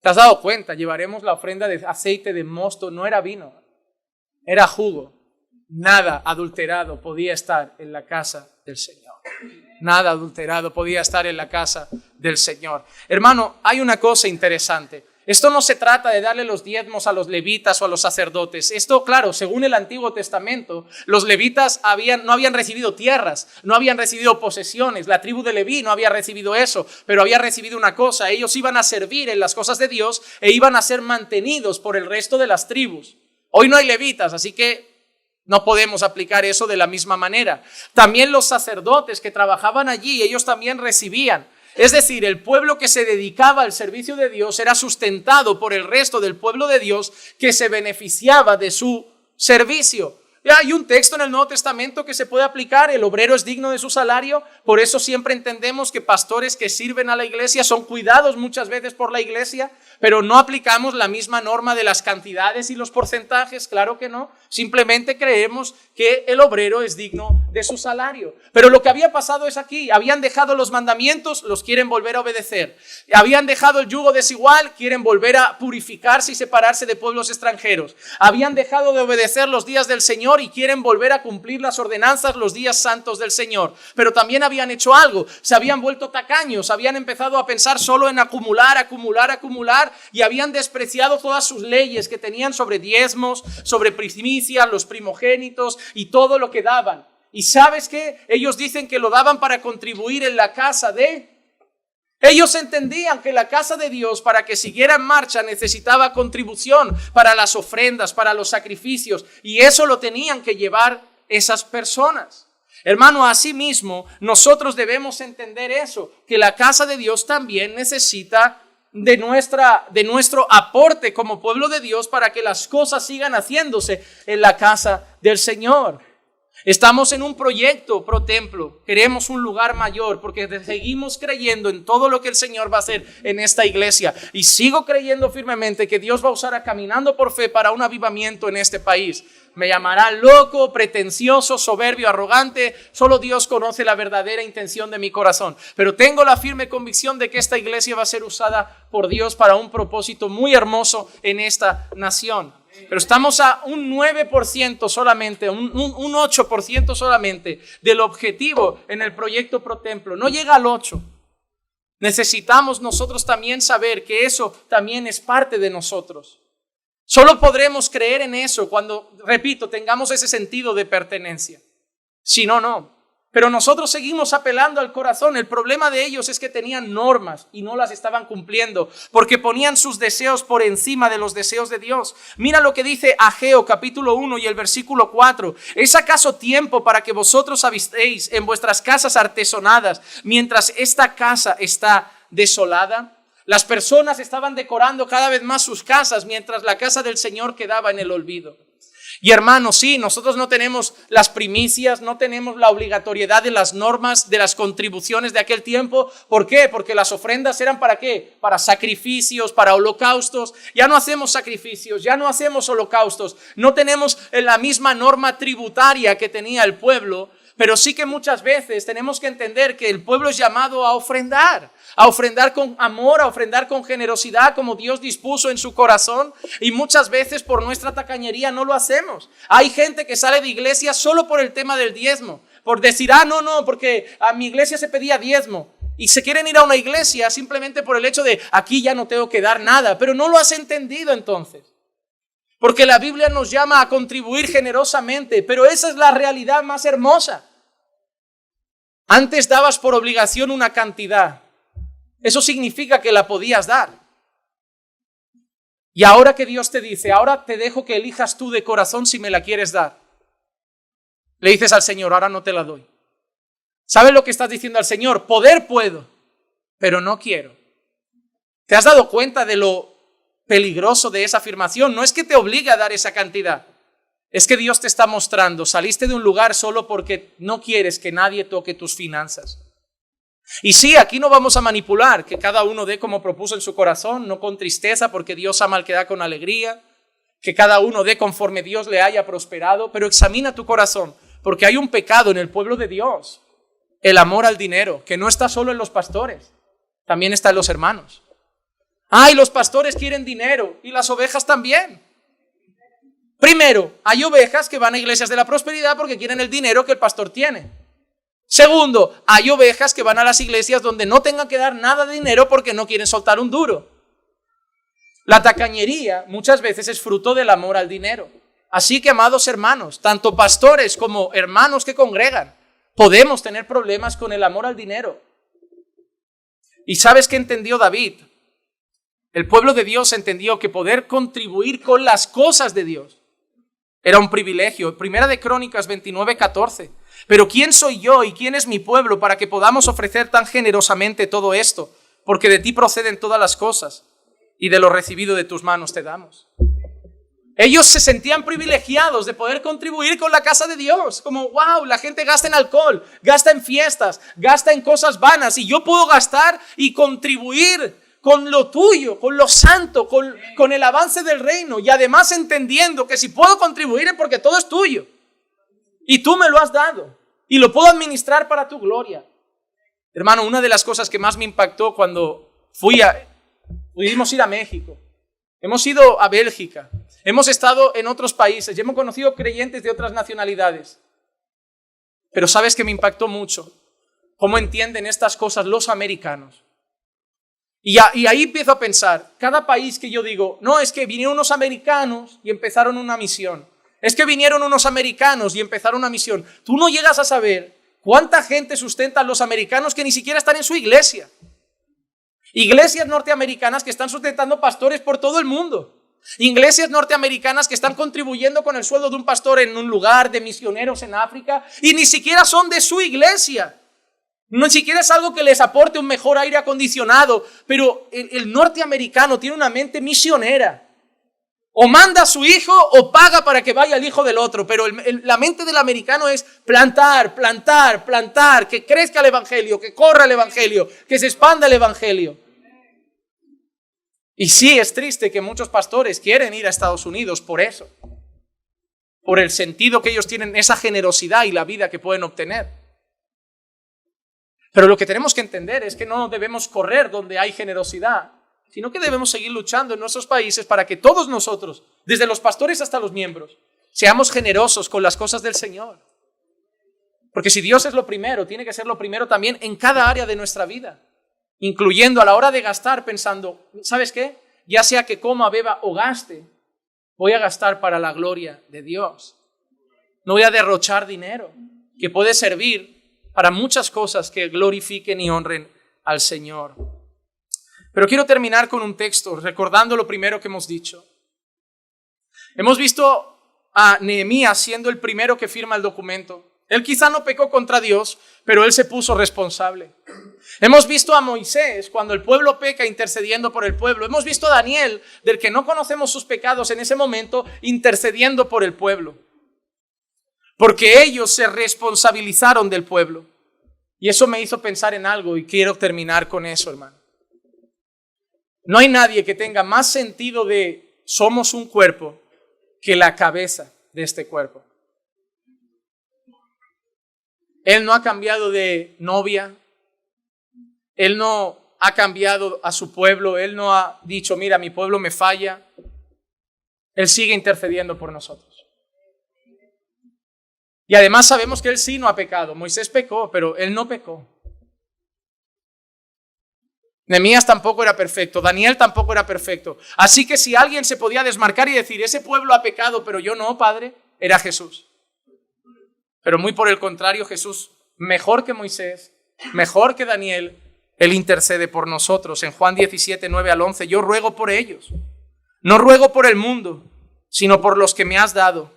¿Te has dado cuenta? Llevaremos la ofrenda de aceite de mosto, no era vino, era jugo. Nada adulterado podía estar en la casa del Señor. Nada adulterado podía estar en la casa del Señor. Hermano, hay una cosa interesante. Esto no se trata de darle los diezmos a los levitas o a los sacerdotes. Esto, claro, según el Antiguo Testamento, los levitas no habían recibido tierras, no habían recibido posesiones. La tribu de Leví no había recibido eso, pero había recibido una cosa. Ellos iban a servir en las cosas de Dios e iban a ser mantenidos por el resto de las tribus. Hoy no hay levitas, así que no podemos aplicar eso de la misma manera. También los sacerdotes que trabajaban allí, ellos también recibían. Es decir, el pueblo que se dedicaba al servicio de Dios era sustentado por el resto del pueblo de Dios que se beneficiaba de su servicio. Hay un texto en el Nuevo Testamento que se puede aplicar: el obrero es digno de su salario. Por eso siempre entendemos que pastores que sirven a la iglesia son cuidados muchas veces por la iglesia, pero no aplicamos la misma norma de las cantidades y los porcentajes, claro que no. Simplemente creemos que el obrero es digno de su salario. Pero lo que había pasado es aquí: habían dejado los mandamientos, los quieren volver a obedecer. Habían dejado el yugo desigual, quieren volver a purificarse y separarse de pueblos extranjeros. Habían dejado de obedecer los días del Señor y quieren volver a cumplir las ordenanzas, los días santos del Señor. Pero también habían hecho algo: se habían vuelto tacaños, habían empezado a pensar solo en acumular, y habían despreciado todas sus leyes que tenían sobre diezmos, sobre primicias, los primogénitos y todo lo que daban. ¿Y sabes qué? Ellos dicen que lo daban para contribuir en la casa de... Ellos entendían que la casa de Dios, para que siguiera en marcha, necesitaba contribución para las ofrendas, para los sacrificios, y eso lo tenían que llevar esas personas. Hermano, asimismo, nosotros debemos entender eso, que la casa de Dios también necesita de nuestro aporte como pueblo de Dios para que las cosas sigan haciéndose en la casa del Señor. Estamos en un proyecto pro templo, queremos un lugar mayor porque seguimos creyendo en todo lo que el Señor va a hacer en esta iglesia, y sigo creyendo firmemente que Dios va a usar a Caminando por Fe para un avivamiento en este país. Me llamará loco, pretencioso, soberbio, arrogante. Solo Dios conoce la verdadera intención de mi corazón. Pero tengo la firme convicción de que esta iglesia va a ser usada por Dios para un propósito muy hermoso en esta nación. Pero estamos a un 9% solamente, un 8% solamente del objetivo en el proyecto Pro Templo. No llega al 8%. Necesitamos nosotros también saber que eso también es parte de nosotros. Solo podremos creer en eso cuando, repito, tengamos ese sentido de pertenencia. Si no, no. Pero nosotros seguimos apelando al corazón. El problema de ellos es que tenían normas y no las estaban cumpliendo porque ponían sus deseos por encima de los deseos de Dios. Mira lo que dice Ageo capítulo 1 y el versículo 4. ¿Es acaso tiempo para que vosotros habistéis en vuestras casas artesonadas mientras esta casa está desolada? Las personas estaban decorando cada vez más sus casas mientras la casa del Señor quedaba en el olvido. Y hermanos, sí, nosotros no tenemos las primicias, no tenemos la obligatoriedad de las normas, de las contribuciones de aquel tiempo. ¿Por qué? Porque las ofrendas eran ¿para qué? Para sacrificios, para holocaustos. Ya no hacemos sacrificios, ya no hacemos holocaustos. No tenemos la misma norma tributaria que tenía el pueblo. Pero sí que muchas veces tenemos que entender que el pueblo es llamado a ofrendar con amor, a ofrendar con generosidad como Dios dispuso en su corazón, y muchas veces por nuestra tacañería no lo hacemos. Hay gente que sale de iglesia solo por el tema del diezmo, por decir, no, porque a mi iglesia se pedía diezmo. Y se quieren ir a una iglesia simplemente por el hecho de aquí ya no tengo que dar nada. Pero no lo has entendido entonces. Porque la Biblia nos llama a contribuir generosamente, pero esa es la realidad más hermosa. Antes dabas por obligación una cantidad. Eso significa que la podías dar. Y ahora que Dios te dice, ahora te dejo que elijas tú de corazón si me la quieres dar. Le dices al Señor, ahora no te la doy. ¿Sabes lo que estás diciendo al Señor? Poder puedo, pero no quiero. ¿Te has dado cuenta de lo peligroso de esa afirmación? No es que te obligue a dar esa cantidad. Es que Dios te está mostrando, saliste de un lugar solo porque no quieres que nadie toque tus finanzas. Y sí, aquí no vamos a manipular, que cada uno dé como propuso en su corazón, no con tristeza, porque Dios ama al que da con alegría, que cada uno dé conforme Dios le haya prosperado, pero examina tu corazón, porque hay un pecado en el pueblo de Dios, el amor al dinero, que no está solo en los pastores, también está en los hermanos. Ay, los pastores quieren dinero y las ovejas también. Primero, hay ovejas que van a iglesias de la prosperidad porque quieren el dinero que el pastor tiene. Segundo, hay ovejas que van a las iglesias donde no tengan que dar nada de dinero porque no quieren soltar un duro. La tacañería muchas veces es fruto del amor al dinero. Así que, amados hermanos, tanto pastores como hermanos que congregan, podemos tener problemas con el amor al dinero. ¿Y sabes qué entendió David? El pueblo de Dios entendió que poder contribuir con las cosas de Dios era un privilegio. Primera de Crónicas 29:14. Pero ¿quién soy yo y quién es mi pueblo para que podamos ofrecer tan generosamente todo esto? Porque de ti proceden todas las cosas y de lo recibido de tus manos te damos. Ellos se sentían privilegiados de poder contribuir con la casa de Dios. Como, wow, la gente gasta en alcohol, gasta en fiestas, gasta en cosas vanas. Y yo puedo gastar y contribuir con lo tuyo, con lo santo, con el avance del reino. Y además entendiendo que si puedo contribuir es porque todo es tuyo. Y tú me lo has dado. Y lo puedo administrar para tu gloria. Hermano, una de las cosas que más me impactó cuando pudimos ir a México. Hemos ido a Bélgica. Hemos estado en otros países y hemos conocido creyentes de otras nacionalidades. Pero ¿sabes qué me impactó mucho? ¿Cómo entienden estas cosas los americanos? Y ahí empiezo a pensar, cada país que yo digo, no, es que vinieron unos americanos y empezaron una misión. Es que vinieron unos americanos y empezaron una misión. Tú no llegas a saber cuánta gente sustentan los americanos que ni siquiera están en su iglesia. Iglesias norteamericanas que están sustentando pastores por todo el mundo. Iglesias norteamericanas que están contribuyendo con el sueldo de un pastor en un lugar de misioneros en África y ni siquiera son de su iglesia. Ni siquiera es algo que les aporte un mejor aire acondicionado, pero el norteamericano tiene una mente misionera. O manda a su hijo o paga para que vaya el hijo del otro, pero la mente del americano es plantar, plantar, plantar, que crezca el evangelio, que corra el evangelio, que se expanda el evangelio. Y sí, es triste que muchos pastores quieren ir a Estados Unidos por eso, por el sentido que ellos tienen, esa generosidad y la vida que pueden obtener. Pero lo que tenemos que entender es que no debemos correr donde hay generosidad, sino que debemos seguir luchando en nuestros países para que todos nosotros, desde los pastores hasta los miembros, seamos generosos con las cosas del Señor. Porque si Dios es lo primero, tiene que ser lo primero también en cada área de nuestra vida, incluyendo a la hora de gastar pensando, ¿sabes qué? Ya sea que coma, beba o gaste, voy a gastar para la gloria de Dios. No voy a derrochar dinero que puede servir para muchas cosas que glorifiquen y honren al Señor. Pero quiero terminar con un texto, recordando lo primero que hemos dicho. Hemos visto a Nehemías siendo el primero que firma el documento. Él quizá no pecó contra Dios, pero él se puso responsable. Hemos visto a Moisés cuando el pueblo peca intercediendo por el pueblo. Hemos visto a Daniel, del que no conocemos sus pecados en ese momento, intercediendo por el pueblo. Porque ellos se responsabilizaron del pueblo. Y eso me hizo pensar en algo y quiero terminar con eso, hermano. No hay nadie que tenga más sentido de somos un cuerpo que la cabeza de este cuerpo. Él no ha cambiado de novia. Él no ha cambiado a su pueblo. Él no ha dicho, mira, mi pueblo me falla. Él sigue intercediendo por nosotros. Y además sabemos que él sí no ha pecado. Moisés pecó, pero él no pecó. Nehemías tampoco era perfecto, Daniel tampoco era perfecto. Así que si alguien se podía desmarcar y decir, ese pueblo ha pecado, pero yo no, Padre, era Jesús. Pero muy por el contrario, Jesús, mejor que Moisés, mejor que Daniel, él intercede por nosotros. En Juan 17, 9 al 11, yo ruego por ellos. No ruego por el mundo, sino por los que me has dado,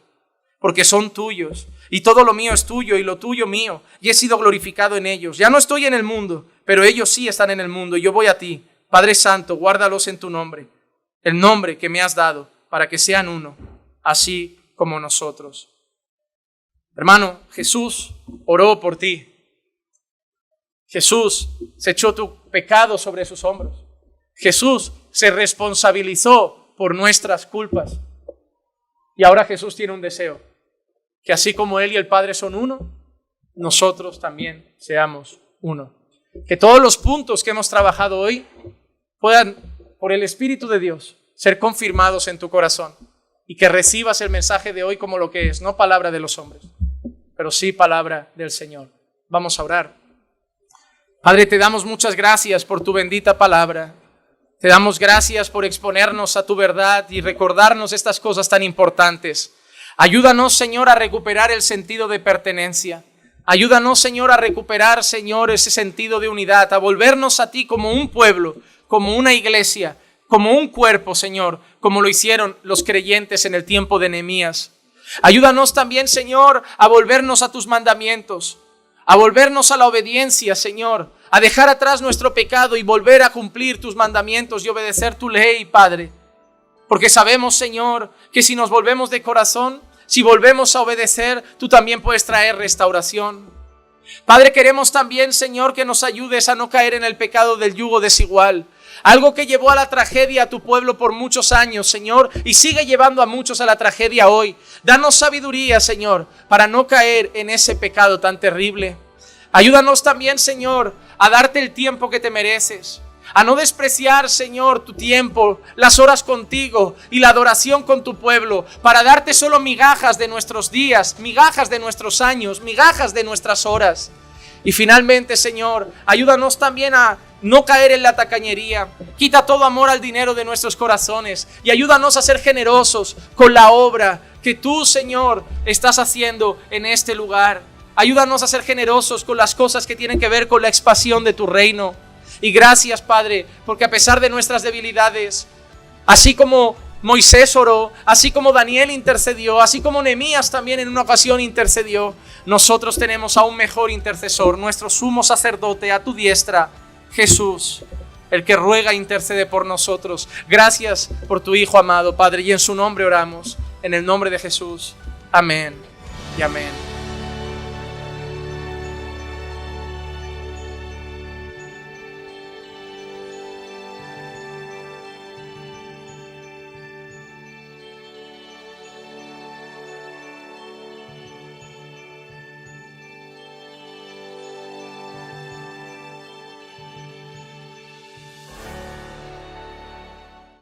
porque son tuyos. Y todo lo mío es tuyo y lo tuyo mío, y he sido glorificado en ellos. Ya no estoy en el mundo, pero ellos sí están en el mundo, y yo voy a ti. Padre Santo, guárdalos en tu nombre, el nombre que me has dado, para que sean uno, así como nosotros. Hermano, Jesús oró por ti. Jesús se echó tu pecado sobre sus hombros. Jesús se responsabilizó por nuestras culpas. Y ahora Jesús tiene un deseo, que así como Él y el Padre son uno, nosotros también seamos uno. Que todos los puntos que hemos trabajado hoy puedan, por el Espíritu de Dios, ser confirmados en tu corazón y que recibas el mensaje de hoy como lo que es, no palabra de los hombres, pero sí palabra del Señor. Vamos a orar. Padre, te damos muchas gracias por tu bendita palabra. Te damos gracias por exponernos a tu verdad y recordarnos estas cosas tan importantes. Ayúdanos, Señor, a recuperar el sentido de pertenencia. Ayúdanos, Señor, a recuperar, Señor, ese sentido de unidad, a volvernos a ti como un pueblo, como una iglesia, como un cuerpo, Señor, como lo hicieron los creyentes en el tiempo de Nehemías. Ayúdanos también, Señor, a volvernos a tus mandamientos, a volvernos a la obediencia, Señor, a dejar atrás nuestro pecado y volver a cumplir tus mandamientos y obedecer tu ley, Padre. Porque sabemos, Señor, que si nos volvemos de corazón, si volvemos a obedecer, tú también puedes traer restauración. Padre, queremos también, Señor, que nos ayudes a no caer en el pecado del yugo desigual. Algo que llevó a la tragedia a tu pueblo por muchos años, Señor, y sigue llevando a muchos a la tragedia hoy. Danos sabiduría, Señor, para no caer en ese pecado tan terrible. Ayúdanos también, Señor, a darte el tiempo que te mereces. A no despreciar, Señor, tu tiempo, las horas contigo y la adoración con tu pueblo, para darte solo migajas de nuestros días, migajas de nuestros años, migajas de nuestras horas. Y finalmente, Señor, ayúdanos también a no caer en la tacañería. Quita todo amor al dinero de nuestros corazones y ayúdanos a ser generosos con la obra que tú, Señor, estás haciendo en este lugar. Ayúdanos a ser generosos con las cosas que tienen que ver con la expansión de tu reino. Y gracias, Padre, porque a pesar de nuestras debilidades, así como Moisés oró, así como Daniel intercedió, así como Nehemías también en una ocasión intercedió, nosotros tenemos a un mejor intercesor, nuestro sumo sacerdote a tu diestra, Jesús, el que ruega e intercede por nosotros. Gracias por tu Hijo amado, Padre, y en su nombre oramos, en el nombre de Jesús. Amén y amén.